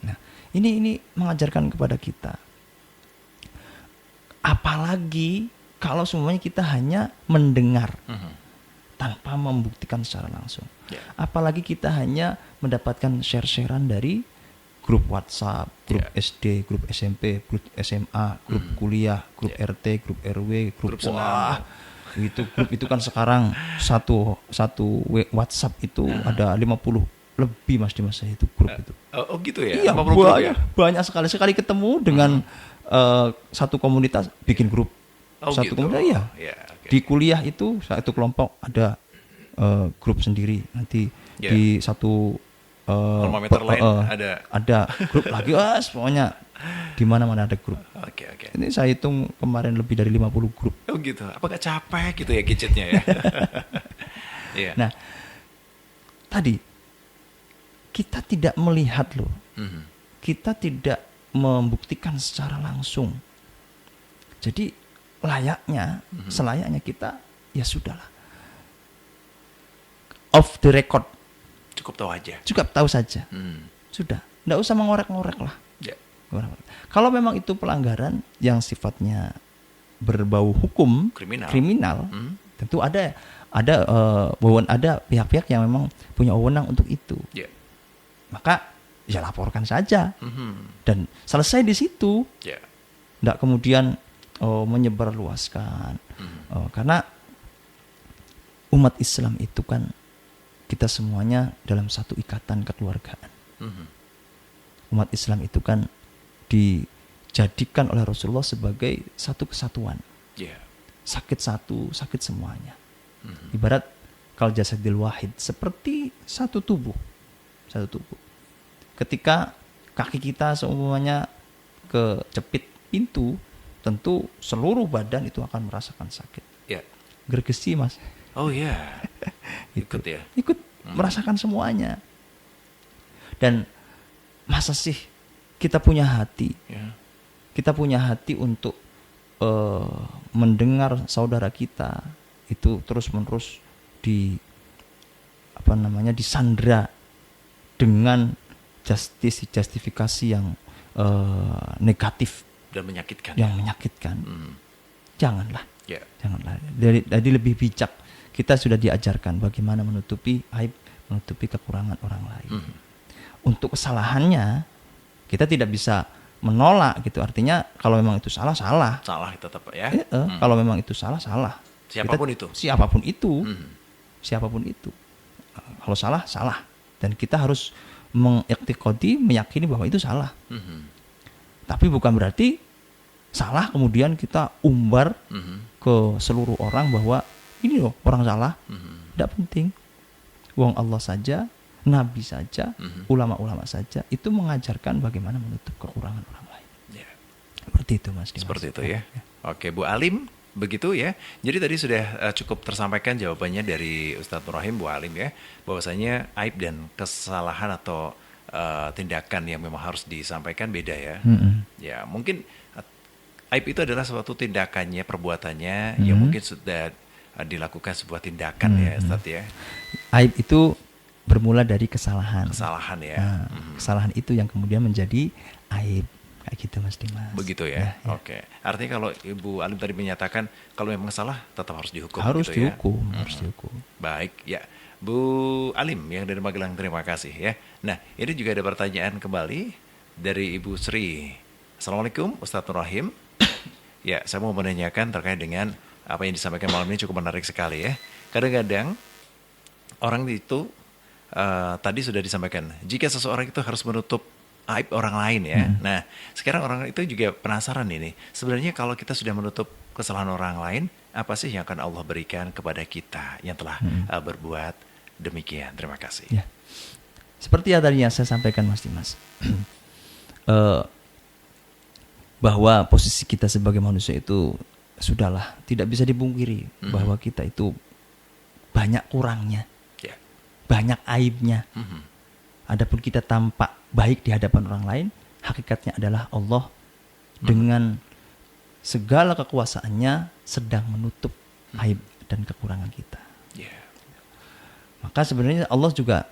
Speaker 2: Nah, ini mengajarkan kepada kita. Apalagi kalau semuanya kita hanya mendengar tanpa membuktikan secara langsung. Apalagi kita hanya mendapatkan share-sharean dari grup WhatsApp, grup SD, grup SMP, grup SMA, grup kuliah, grup RT, grup RW, grup itu grup itu kan sekarang satu WhatsApp itu ada 50 lebih, Mas Dimas, itu grup itu.
Speaker 1: Oh gitu ya?
Speaker 2: Iya, banyak sekali ketemu dengan satu komunitas bikin grup. Satu
Speaker 1: gitu.
Speaker 2: Komunitas Di kuliah itu satu kelompok ada grup sendiri. Nanti di satu
Speaker 1: termometer lain
Speaker 2: ada grup lagi. Pokoknya di mana-mana ada grup. Ini saya hitung kemarin lebih dari 50 grup.
Speaker 1: Oh gitu. Apa gak capek gitu ya gadgetnya ya?
Speaker 2: Nah, tadi kita tidak melihat loh. Kita tidak membuktikan secara langsung. Jadi selayaknya kita ya sudahlah. Off the record.
Speaker 1: Cukup tahu aja.
Speaker 2: Cukup tahu saja. Sudah, enggak usah mengorek-ngorek lah.
Speaker 1: Ya.
Speaker 2: Kalau memang itu pelanggaran yang sifatnya berbau hukum kriminal, tentu ada pihak-pihak yang memang punya wewenang untuk itu.
Speaker 1: Yeah.
Speaker 2: Maka ya laporkan saja dan selesai di situ.
Speaker 1: Yeah.
Speaker 2: Tidak kemudian menyebarluaskan. Karena umat Islam itu kan kita semuanya dalam satu ikatan kekeluargaan. Umat Islam itu kan dijadikan oleh Rasulullah sebagai satu kesatuan.
Speaker 1: Yeah.
Speaker 2: Sakit satu, sakit semuanya. Ibarat kal jasadil wahid, seperti satu tubuh. Ketika kaki kita semuanya kecepit pintu, tentu seluruh badan itu akan merasakan sakit.
Speaker 1: Yeah.
Speaker 2: Gergesi, Mas.
Speaker 1: Oh ya. Ikut ya.
Speaker 2: Ikut merasakan semuanya. Dan masa sih kita punya hati?
Speaker 1: Yeah.
Speaker 2: Kita punya hati untuk mendengar saudara kita itu terus-menerus disandra dengan justifikasi yang negatif
Speaker 1: dan menyakitkan.
Speaker 2: Yang menyakitkan. Janganlah.
Speaker 1: Yeah.
Speaker 2: Janganlah. Jadi lebih bijak. Kita sudah diajarkan bagaimana menutupi aib, menutupi kekurangan orang lain. Untuk kesalahannya kita tidak bisa menolak gitu. Artinya kalau memang itu salah
Speaker 1: tetap ya.
Speaker 2: Kalau memang itu salah siapapun itu. Kalau salah dan kita harus meyakini bahwa itu salah. Tapi bukan berarti salah kemudian kita umbar ke seluruh orang bahwa ini loh orang salah. Tidak penting. Wong Allah saja, Nabi saja, ulama-ulama saja itu mengajarkan bagaimana menutup kekurangan orang lain.
Speaker 1: Yeah.
Speaker 2: Seperti itu, Mas Dimas.
Speaker 1: Seperti itu ya. Oke, Bu Alim, begitu ya. Jadi tadi sudah cukup tersampaikan jawabannya dari Ustadz Nur Rahim, Bu Alim ya, bahwasanya aib dan kesalahan atau tindakan yang memang harus disampaikan beda ya. Ya, mungkin aib itu adalah suatu tindakannya, perbuatannya yang mungkin sudah dilakukan sebuah tindakan ya, Ustadz ya.
Speaker 2: Aib itu bermula dari kesalahan.
Speaker 1: Kesalahan ya.
Speaker 2: Kesalahan itu yang kemudian menjadi aib. Kayak gitu, Mas Dimas.
Speaker 1: Begitu ya. Oke. Artinya kalau Ibu Alim tadi menyatakan kalau memang salah tetap harus dihukum.
Speaker 2: Harus
Speaker 1: gitu
Speaker 2: dihukum.
Speaker 1: Ya?
Speaker 2: Harus dihukum.
Speaker 1: Baik ya. Bu Alim yang dari Magelang, terima kasih ya. Nah, ini juga ada pertanyaan kembali dari Ibu Sri. Assalamualaikum Ustadz Nur Rahim. Ya, saya mau menanyakan terkait dengan apa yang disampaikan malam ini cukup menarik sekali ya. Kadang-kadang orang itu tadi sudah disampaikan, jika seseorang itu harus menutup aib orang lain ya. Nah, sekarang orang itu juga penasaran ini. Sebenarnya kalau kita sudah menutup kesalahan orang lain, apa sih yang akan Allah berikan kepada kita yang telah berbuat demikian? Terima kasih.
Speaker 2: Ya. Seperti yang tadi yang saya sampaikan, Mas Dimas. Bahwa posisi kita sebagai manusia itu sudahlah tidak bisa dipungkiri bahwa kita itu banyak kurangnya.
Speaker 1: Yeah.
Speaker 2: Banyak aibnya. Adapun kita tampak baik di hadapan orang lain, hakikatnya adalah Allah dengan segala kekuasaannya sedang menutup aib dan kekurangan kita.
Speaker 1: Yeah.
Speaker 2: Maka sebenarnya Allah juga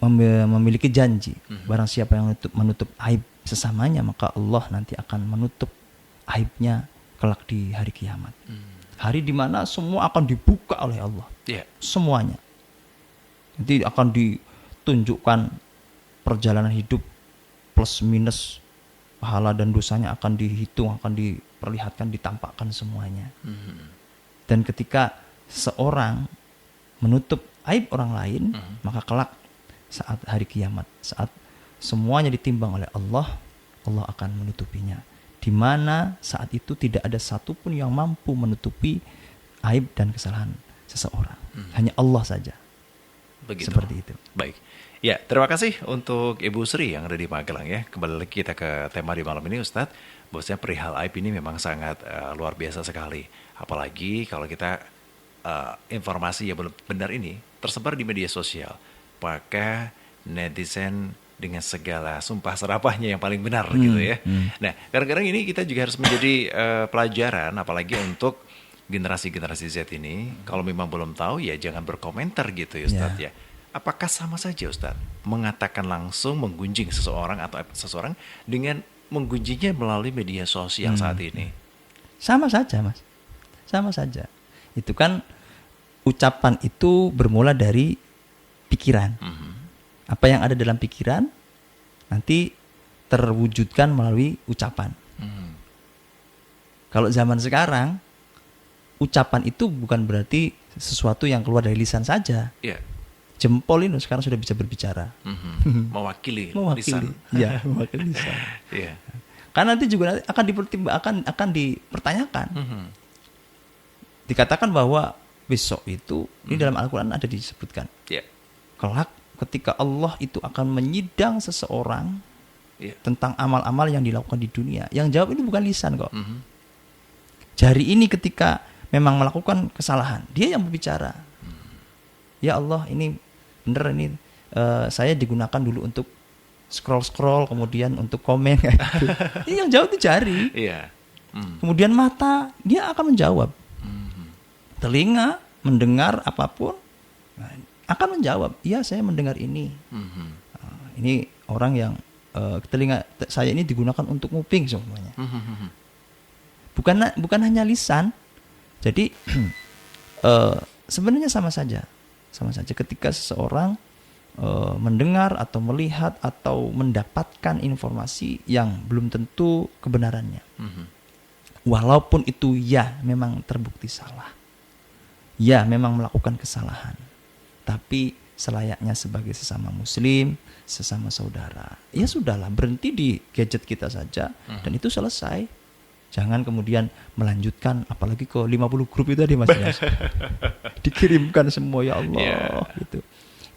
Speaker 2: memiliki janji, barang siapa yang menutup aib sesamanya, maka Allah nanti akan menutup aibnya kelak di hari kiamat. Hari di mana semua akan dibuka oleh Allah.
Speaker 1: Yeah.
Speaker 2: Semuanya. Nanti akan ditunjukkan perjalanan hidup plus minus, pahala dan dosanya akan dihitung, akan diperlihatkan, ditampakkan semuanya. Dan ketika seorang menutup aib orang lain, maka kelak saat hari kiamat, saat semuanya ditimbang oleh Allah, Allah akan menutupinya. Di mana saat itu tidak ada satupun yang mampu menutupi aib dan kesalahan seseorang. Hanya Allah saja.
Speaker 1: Begitu.
Speaker 2: Seperti itu.
Speaker 1: Baik. Ya, terima kasih untuk Ibu Sri yang ada di Magelang ya. Kembali lagi kita ke tema di malam ini, Ustadz. Bahwasanya perihal aib ini memang sangat luar biasa sekali. Apalagi kalau kita informasi yang belum benar ini tersebar di media sosial. Maka netizen dengan segala sumpah serapahnya yang paling benar gitu ya. Nah, kadang-kadang ini kita juga harus menjadi pelajaran, apalagi untuk generasi-generasi Z ini. Kalau memang belum tahu ya jangan berkomentar gitu ya Ustadz ya. Apakah sama saja Ustadz mengatakan langsung menggunjing seseorang atau seseorang dengan menggunjingnya melalui media sosial saat ini?
Speaker 2: Sama saja Mas, sama saja. Itu kan ucapan itu bermula dari pikiran. Apa yang ada dalam pikiran nanti terwujudkan melalui ucapan. Kalau zaman sekarang, ucapan itu bukan berarti sesuatu yang keluar dari lisan saja. Jempol ini sekarang sudah bisa berbicara.
Speaker 1: Mewakili
Speaker 2: lisan. Ya, mewakili lisan. Karena nanti juga akan dipertanyakan. Dikatakan bahwa besok itu ini dalam Al-Quran ada disebutkan. Kelak ketika Allah itu akan menyidang seseorang tentang amal-amal yang dilakukan di dunia. Yang jawab ini bukan lisan kok. Jari ini ketika memang melakukan kesalahan, dia yang berbicara. Ya Allah, ini bener ini saya digunakan dulu untuk scroll kemudian untuk komen gitu. Ini yang jawab itu jari. Kemudian mata dia akan menjawab. Telinga mendengar apapun akan menjawab, iya saya mendengar ini. Ini orang yang telinga saya ini digunakan untuk nguping semuanya. Bukan hanya lisan. Jadi sebenarnya sama saja ketika seseorang mendengar atau melihat atau mendapatkan informasi yang belum tentu kebenarannya. Walaupun itu ya memang terbukti salah, ya memang melakukan kesalahan, tapi selayaknya sebagai sesama muslim, sesama saudara, ya sudahlah, berhenti di gadget kita saja dan itu selesai. Jangan kemudian melanjutkan apalagi ke 50 grup itu tadi Mas. Dikirimkan semua ya Allah gitu.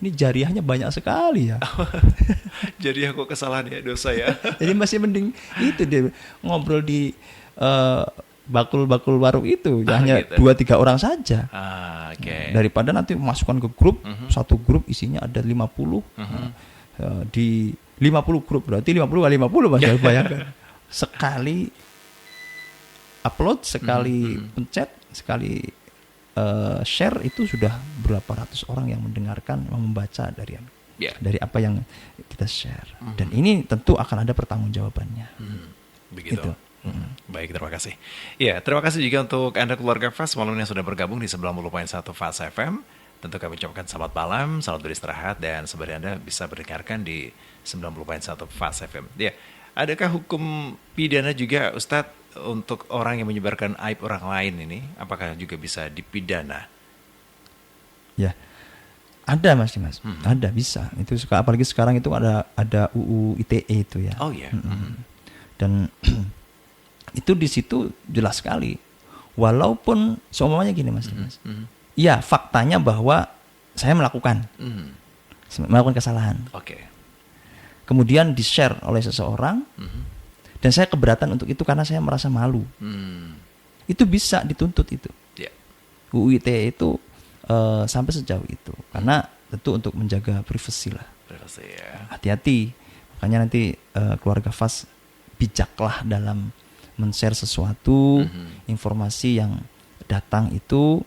Speaker 2: Ini jariahnya banyak sekali ya.
Speaker 1: Jariah kok kesalahan ya, dosa ya.
Speaker 2: Jadi masih mending itu dia ngobrol di bakul-bakul warung itu hanya gitu. 2-3 orang saja. Daripada nanti masukkan ke grup, satu grup isinya ada 50. Di 50 grup berarti 50 kali 50 Mas, bayangkan. Sekali upload, sekali pencet, sekali share itu sudah berapa ratus orang yang mendengarkan, yang membaca dari apa yang kita share. Dan ini tentu akan ada pertanggungjawabannya.
Speaker 1: Begitu. Gitu. Baik, terima kasih. Ya, terima kasih juga untuk Anda keluarga Fast malam yang sudah bergabung di 90.1 Fast FM. Tentu kami ucapkan selamat malam, selamat beristirahat, dan sebenarnya Anda bisa mendengarkan di 90.1 Fast FM. Ya, adakah hukum pidana juga Ustadz untuk orang yang menyebarkan aib orang lain ini? Apakah juga bisa dipidana?
Speaker 2: Ya, ada Mas. Ada, bisa. Itu apalagi sekarang itu ada UU ITE itu ya.
Speaker 1: Oh iya.
Speaker 2: Dan itu di situ jelas sekali. Walaupun seumpamanya gini Mas. Iya, faktanya bahwa saya melakukan kesalahan. Kemudian di-share oleh seseorang, dan saya keberatan untuk itu karena saya merasa malu. Itu bisa dituntut itu. UU ITE itu sampai sejauh itu. Karena tentu untuk menjaga privasi lah. Hati-hati. Makanya nanti keluarga Fast bijaklah dalam men-share sesuatu, informasi yang datang itu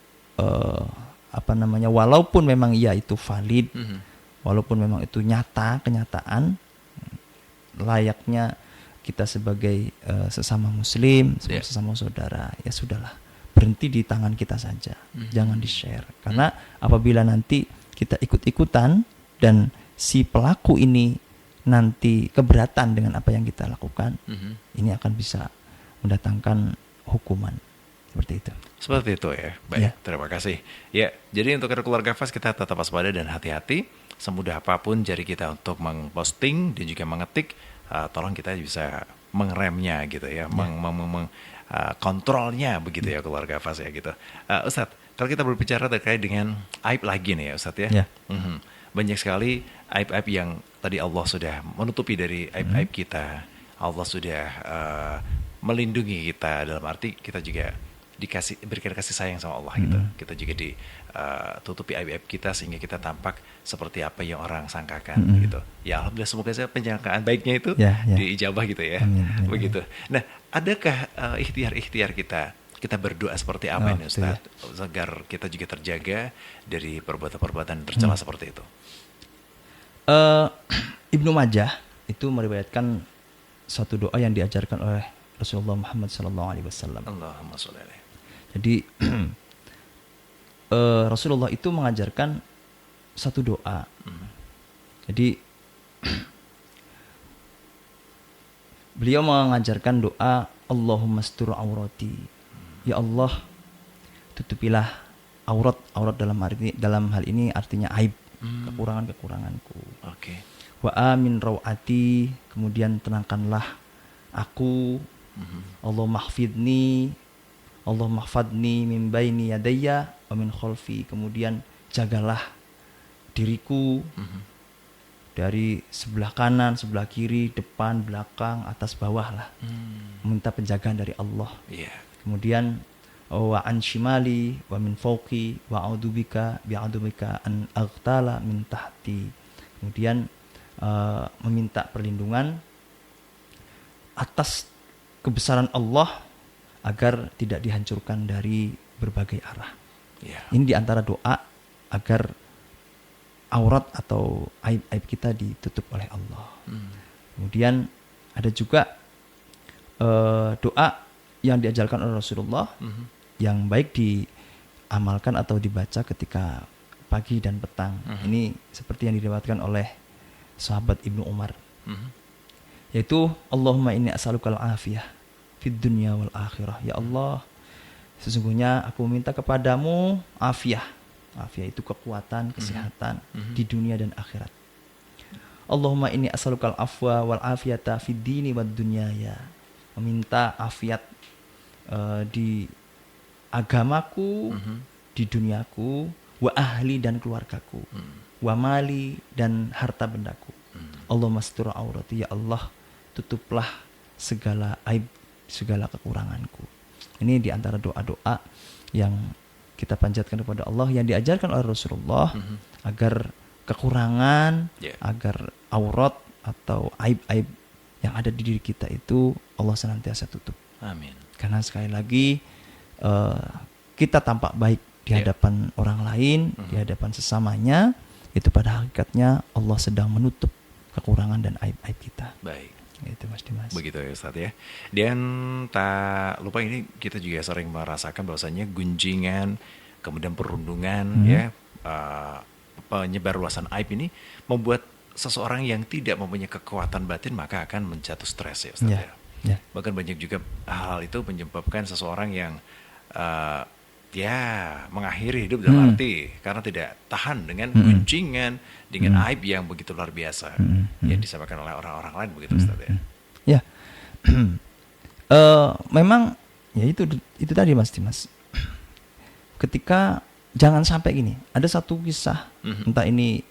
Speaker 2: walaupun memang iya itu valid, walaupun memang itu kenyataan, layaknya kita sebagai sesama muslim, sesama saudara, ya sudahlah, berhenti di tangan kita saja, jangan di-share. Karena apabila nanti kita ikut-ikutan dan si pelaku ini nanti keberatan dengan apa yang kita lakukan, ini akan bisa mendatangkan hukuman seperti itu.
Speaker 1: Seperti itu ya. Baik, terima kasih. Ya, jadi untuk keluarga Fast kita tetap waspada dan hati-hati. Semudah apapun jari kita untuk memposting dan juga mengetik, tolong kita bisa mengeremnya gitu ya, kontrolnya begitu ya keluarga Fast ya gitu. Ustadz, kalau kita berbicara terkait dengan aib lagi nih ya Ustadz ya. Banyak sekali aib-aib yang tadi Allah sudah menutupi dari aib-aib kita. Allah sudah melindungi kita, dalam arti kita juga berikan kasih sayang sama Allah gitu. Kita juga ditutupi aib-aib kita sehingga kita tampak seperti apa yang orang sangkakan gitu. Ya alhamdulillah, semoga saja penyangkaan baiknya itu diijabah gitu ya. Begitu. Nah, adakah ikhtiar-ikhtiar kita berdoa seperti apa ini Ustaz, agar kita juga terjaga dari perbuatan-perbuatan tercela seperti itu?
Speaker 2: Ibnu Majah itu meriwayatkan satu doa yang diajarkan oleh Rasulullah Muhammad SAW.
Speaker 1: Allahumma sholli alaihi.
Speaker 2: Jadi Rasulullah itu mengajarkan satu doa. Jadi beliau mengajarkan doa Allahumma astur aurati. Ya Allah, tutupilah aurat dalam hal ini artinya aib, kekuranganku.
Speaker 1: Oke.
Speaker 2: Wa amin rawati, kemudian tenangkanlah aku. Allah mahfidni min baini yadayya wa min khalfi, kemudian jagalah diriku dari sebelah kanan, sebelah kiri, depan, belakang, atas, bawah lah. Meminta penjagaan dari Allah. Kemudian wa an shimali wa min fawqi wa a'udzubika an aghtala min tahti. Kemudian meminta perlindungan atas kebesaran Allah agar tidak dihancurkan dari berbagai arah. Ini diantara doa agar aurat atau aib-aib kita ditutup oleh Allah. Kemudian ada juga doa yang diajarkan oleh Rasulullah yang baik diamalkan atau dibaca ketika pagi dan petang. Ini seperti yang diriwayatkan oleh sahabat Ibnu Umar, yaitu Allahumma inni as'alukal afiyah fid dunya wal akhirah. Ya Allah, sesungguhnya aku minta kepadamu afiyah. Afiyah itu kekuatan, kesehatan di dunia dan akhirat. Allahumma inni as'alukal afwa wal afiyata fid dini wad dunyaya. Meminta afiat di agamaku, di duniaku, wa ahli dan keluargaku, wa mali dan harta bendaku. Allahumma astur aurati, ya Allah, tutuplah segala aib, segala kekuranganku. Ini di antara doa-doa yang kita panjatkan kepada Allah yang diajarkan oleh Rasulullah agar kekurangan, agar aurat atau aib-aib yang ada di diri kita itu Allah senantiasa tutup.
Speaker 1: Amin.
Speaker 2: Karena sekali lagi kita tampak baik di hadapan orang lain, di hadapan sesamanya, itu pada hakikatnya Allah sedang menutup kekurangan dan aib-aib kita.
Speaker 1: Baik.
Speaker 2: Itu Mas Dimas.
Speaker 1: Begitu ya Ustaz ya. Dan tak lupa ini kita juga sering merasakan bahwasanya gunjingan, kemudian perundungan penyebar luasan aib ini membuat seseorang yang tidak mempunyai kekuatan batin maka akan menjatuh stres ya Ustaz ya. Bahkan banyak juga hal itu menyebabkan seseorang yang mengakhiri hidup dalam arti karena tidak tahan dengan gunjingan, dengan aib yang begitu luar biasa yang disampaikan oleh orang-orang lain, begitu Ustaz ya.
Speaker 2: Ya. Memang ya itu tadi Mas Dimas. Ketika jangan sampai gini, ada satu kisah, entah ini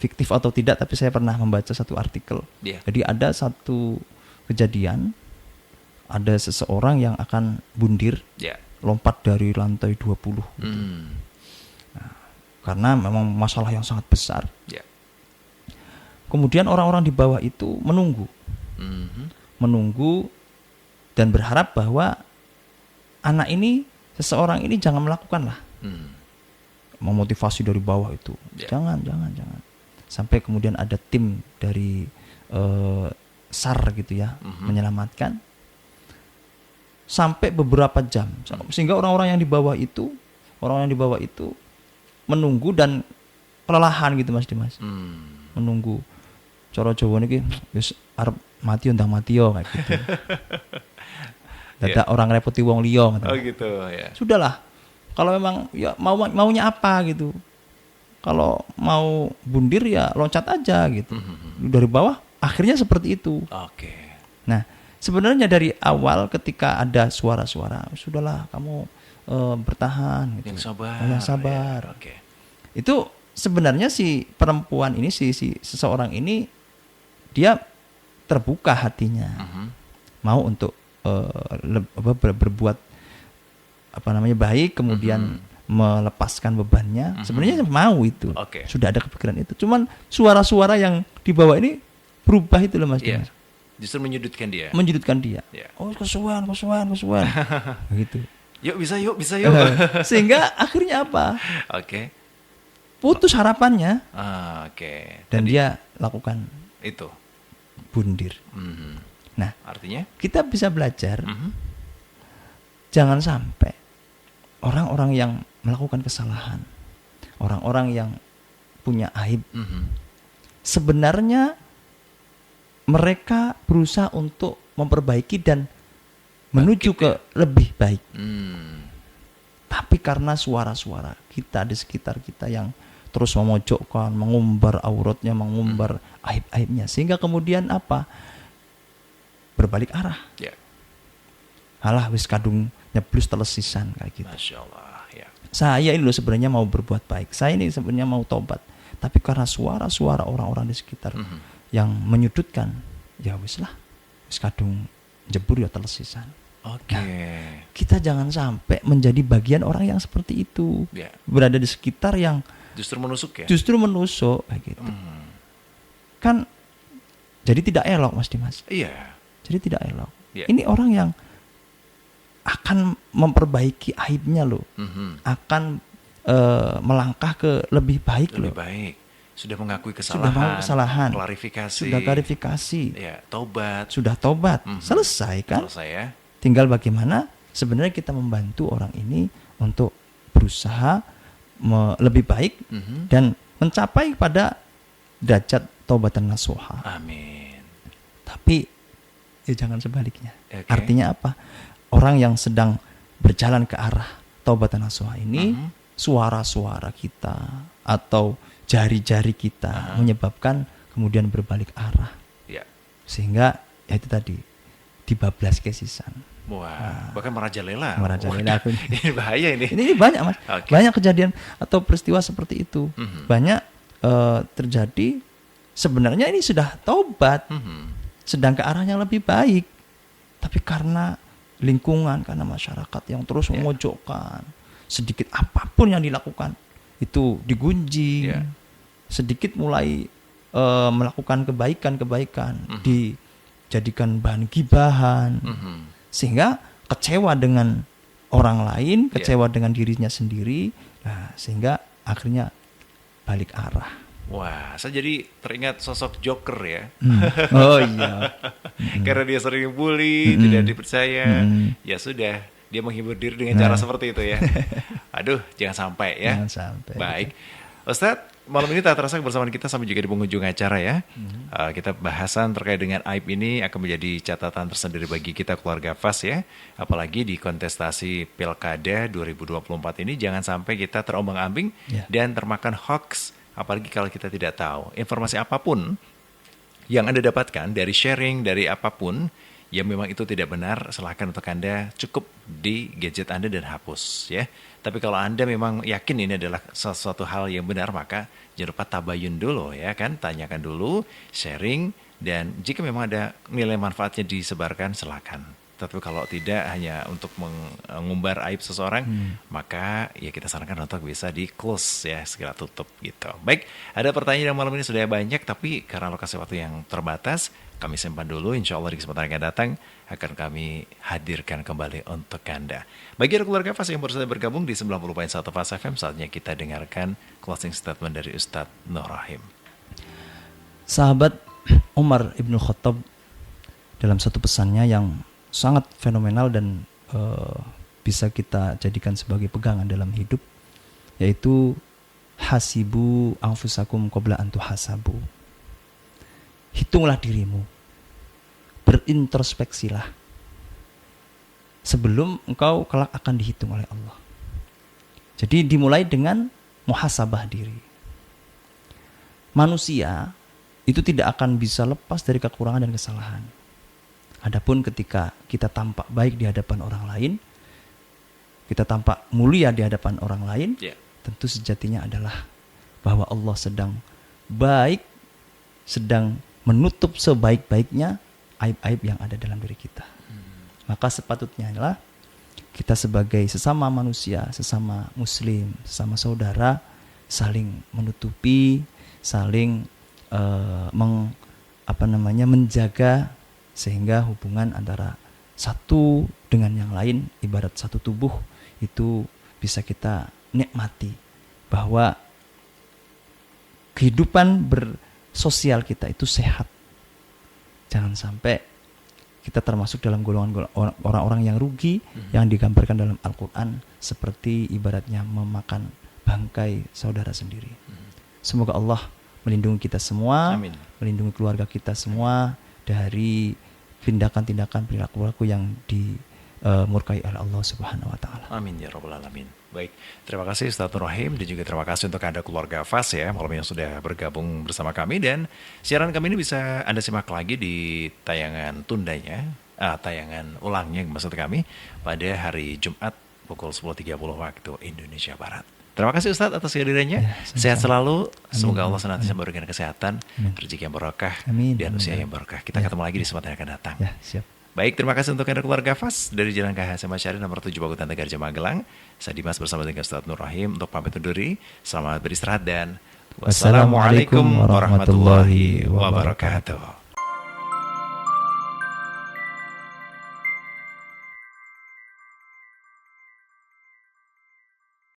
Speaker 2: fiktif atau tidak, tapi saya pernah membaca satu artikel. Jadi ada satu kejadian, ada seseorang yang akan bundir, lompat dari lantai 20 gitu. Nah, karena memang masalah yang sangat besar. Kemudian orang-orang di bawah itu menunggu dan berharap bahwa anak ini, seseorang ini jangan melakukan lah. Memotivasi dari bawah itu, jangan. Sampai kemudian ada tim dari SAR gitu ya, menyelamatkan. Sampai beberapa jam, sehingga orang-orang yang di bawah itu menunggu dan kelelahan gitu Mas Dimas. Menunggu. Cara Jawa niki wis arep mati ndang mati yo kayak gitu. Dadak orang repoti wong liya gitu.
Speaker 1: Oh gitu ya.
Speaker 2: Sudahlah. Kalau memang ya maunya apa gitu. Kalau mau bundir ya loncat aja gitu. Dari bawah akhirnya seperti itu.
Speaker 1: Oke.
Speaker 2: Nah, sebenarnya dari awal ketika ada suara-suara, sudahlah kamu bertahan gitu. Yang sabar.
Speaker 1: Ya, oke.
Speaker 2: Itu sebenarnya si perempuan ini, si seseorang ini dia terbuka hatinya. Mau untuk berbuat baik, kemudian melepaskan bebannya, sebenarnya mau itu. Sudah ada kepikiran itu. Cuman suara-suara yang dibawa ini berubah itu loh Mas Dimas.
Speaker 1: Justru menyudutkan dia.
Speaker 2: Oh, kesuwan. Gitu.
Speaker 1: Yuk bisa yuk.
Speaker 2: Sehingga akhirnya apa? Putus harapannya. Dan dia lakukan
Speaker 1: itu.
Speaker 2: Bundir. Nah,
Speaker 1: artinya
Speaker 2: kita bisa belajar. Jangan sampai orang-orang yang melakukan kesalahan, orang-orang yang punya aib, sebenarnya mereka berusaha untuk memperbaiki dan menuju ke lebih baik. Tapi karena suara-suara kita di sekitar kita yang terus memojokkan, mengumbar auratnya, mengumbar aib-aibnya, sehingga kemudian apa? Berbalik arah. Alah wis kadung nyeblus telesisan kayak gitu.
Speaker 1: Masya Allah.
Speaker 2: Saya ini loh sebenarnya mau berbuat baik. Saya ini sebenarnya mau tobat. Tapi karena suara-suara orang-orang di sekitar yang menyudutkan, ya wis lah, wis kadung jebur ya telesisan. Nah, kita jangan sampai menjadi bagian orang yang seperti itu. Berada di sekitar yang
Speaker 1: justru menusuk ya?
Speaker 2: Justru menusuk kayak gitu. Kan jadi tidak elok Mas Dimas.
Speaker 1: Iya.
Speaker 2: Jadi tidak elok. Ini orang yang akan memperbaiki aibnya loh. Akan melangkah ke lebih baik loh.
Speaker 1: Lebih baik. Sudah mengakui kesalahan.
Speaker 2: Sudah klarifikasi.
Speaker 1: Tobat.
Speaker 2: Sudah tobat. Selesai kan?
Speaker 1: Selesai ya.
Speaker 2: Tinggal bagaimana sebenarnya kita membantu orang ini untuk berusaha lebih baik dan mencapai pada derajat taubatan nasuha.
Speaker 1: Amin.
Speaker 2: Tapi ya jangan sebaliknya. Artinya apa? Orang yang sedang berjalan ke arah taubatan nasuha ini, suara-suara kita atau jari-jari kita menyebabkan kemudian berbalik arah. Sehingga ya itu tadi dibablas kesisan.
Speaker 1: Wah, bahkan merajalela.
Speaker 2: Ini
Speaker 1: bahaya ini.
Speaker 2: Ini banyak Mas. Banyak kejadian atau peristiwa seperti itu. Banyak terjadi. Sebenarnya ini sudah taubat, sedang ke arah yang lebih baik. Tapi karena lingkungan, karena masyarakat yang terus memojokkan, sedikit apapun yang dilakukan itu digunjing, sedikit mulai melakukan kebaikan-kebaikan, dijadikan bahan gibahan, sehingga kecewa dengan orang lain, kecewa dengan dirinya sendiri, nah, sehingga akhirnya balik arah.
Speaker 1: Wah, saya jadi teringat sosok Joker ya.
Speaker 2: Oh iya.
Speaker 1: Karena dia sering bully, tidak dipercaya. Ya sudah, dia menghibur diri dengan cara seperti itu ya. Aduh, jangan sampai ya.
Speaker 2: Jangan sampai.
Speaker 1: Baik. Ustadz, malam ini tak terasa kebersamaan kita sampai juga di penghujung acara ya. Kita bahasan terkait dengan aib ini akan menjadi catatan tersendiri bagi kita keluarga FAS ya. Apalagi di kontestasi Pilkada 2024 ini jangan sampai kita terombang-ambing dan termakan hoax. Apalagi kalau kita tidak tahu informasi apapun yang Anda dapatkan dari sharing, dari apapun yang memang itu tidak benar, silakan untuk Anda cukup di gadget Anda dan hapus ya. Tapi kalau Anda memang yakin ini adalah sesuatu hal yang benar, maka jangan lupa tabayun dulu ya kan, tanyakan dulu, sharing, dan jika memang ada nilai manfaatnya disebarkan, silakan. Tapi kalau tidak hanya untuk mengumbar aib seseorang, maka ya kita sarankan untuk bisa di close ya, segera tutup gitu. Baik, ada pertanyaan yang malam ini sudah banyak, tapi karena lokasi waktu yang terbatas, kami simpan dulu. Insya Allah di kesempatan yang akan datang akan kami hadirkan kembali untuk Anda. Bagi keluarga FAS yang baru saja bergabung di 90.1 FAS FM, saatnya kita dengarkan closing statement dari Ustadz Nur Rahim.
Speaker 2: Sahabat Umar Ibn Khattab dalam satu pesannya yang sangat fenomenal dan bisa kita jadikan sebagai pegangan dalam hidup, yaitu hasibu anfusakum qabla an tuhasabu. Hitunglah dirimu, berintrospeksilah sebelum engkau kelak akan dihitung oleh Allah. Jadi dimulai dengan muhasabah diri. Manusia itu tidak akan bisa lepas dari kekurangan dan kesalahan. Adapun ketika kita tampak baik di hadapan orang lain, kita tampak mulia di hadapan orang lain, tentu sejatinya adalah bahwa Allah sedang baik, sedang menutup sebaik-baiknya aib-aib yang ada dalam diri kita. Maka sepatutnya adalah kita sebagai sesama manusia, sesama muslim, sesama saudara, saling menutupi, saling menjaga, sehingga hubungan antara satu dengan yang lain, ibarat satu tubuh, itu bisa kita nikmati, bahwa kehidupan bersosial kita itu sehat. Jangan sampai kita termasuk dalam golongan orang-orang yang rugi, yang digambarkan dalam Al-Quran seperti ibaratnya memakan bangkai saudara sendiri. Semoga Allah melindungi kita semua, amin, melindungi keluarga kita semua dari tindakan-tindakan perilaku yang dimurkai oleh Allah Subhanahu wa taala.
Speaker 1: Amin ya rabbal alamin. Baik, terima kasih Ustaz Nur Rahim, dan juga terima kasih untuk Anda keluarga FAS ya, malam yang sudah bergabung bersama kami, dan siaran kami ini bisa Anda simak lagi di tayangan tundanya, tayangan ulangnya maksud kami, pada hari Jumat pukul 10.30 waktu Indonesia Barat. Terima kasih Ustaz atas kehadirannya. Ya, sehat selalu. Amin. Semoga Allah senantiasa memberikan kesehatan, rezeki yang barokah, dan usia yang barokah. Kita ketemu lagi di kesempatan yang akan datang.
Speaker 2: Ya, siap.
Speaker 1: Baik, terima kasih untuk Anda keluarga FAS dari Jalan KH Masyari nomor 7 Bagutan Tegarja Magelang. Saya Dimas bersama dengan Ustaz Nur Rahim untuk pamit undur diri. Selamat beristirahat dan wassalamualaikum warahmatullahi wabarakatuh.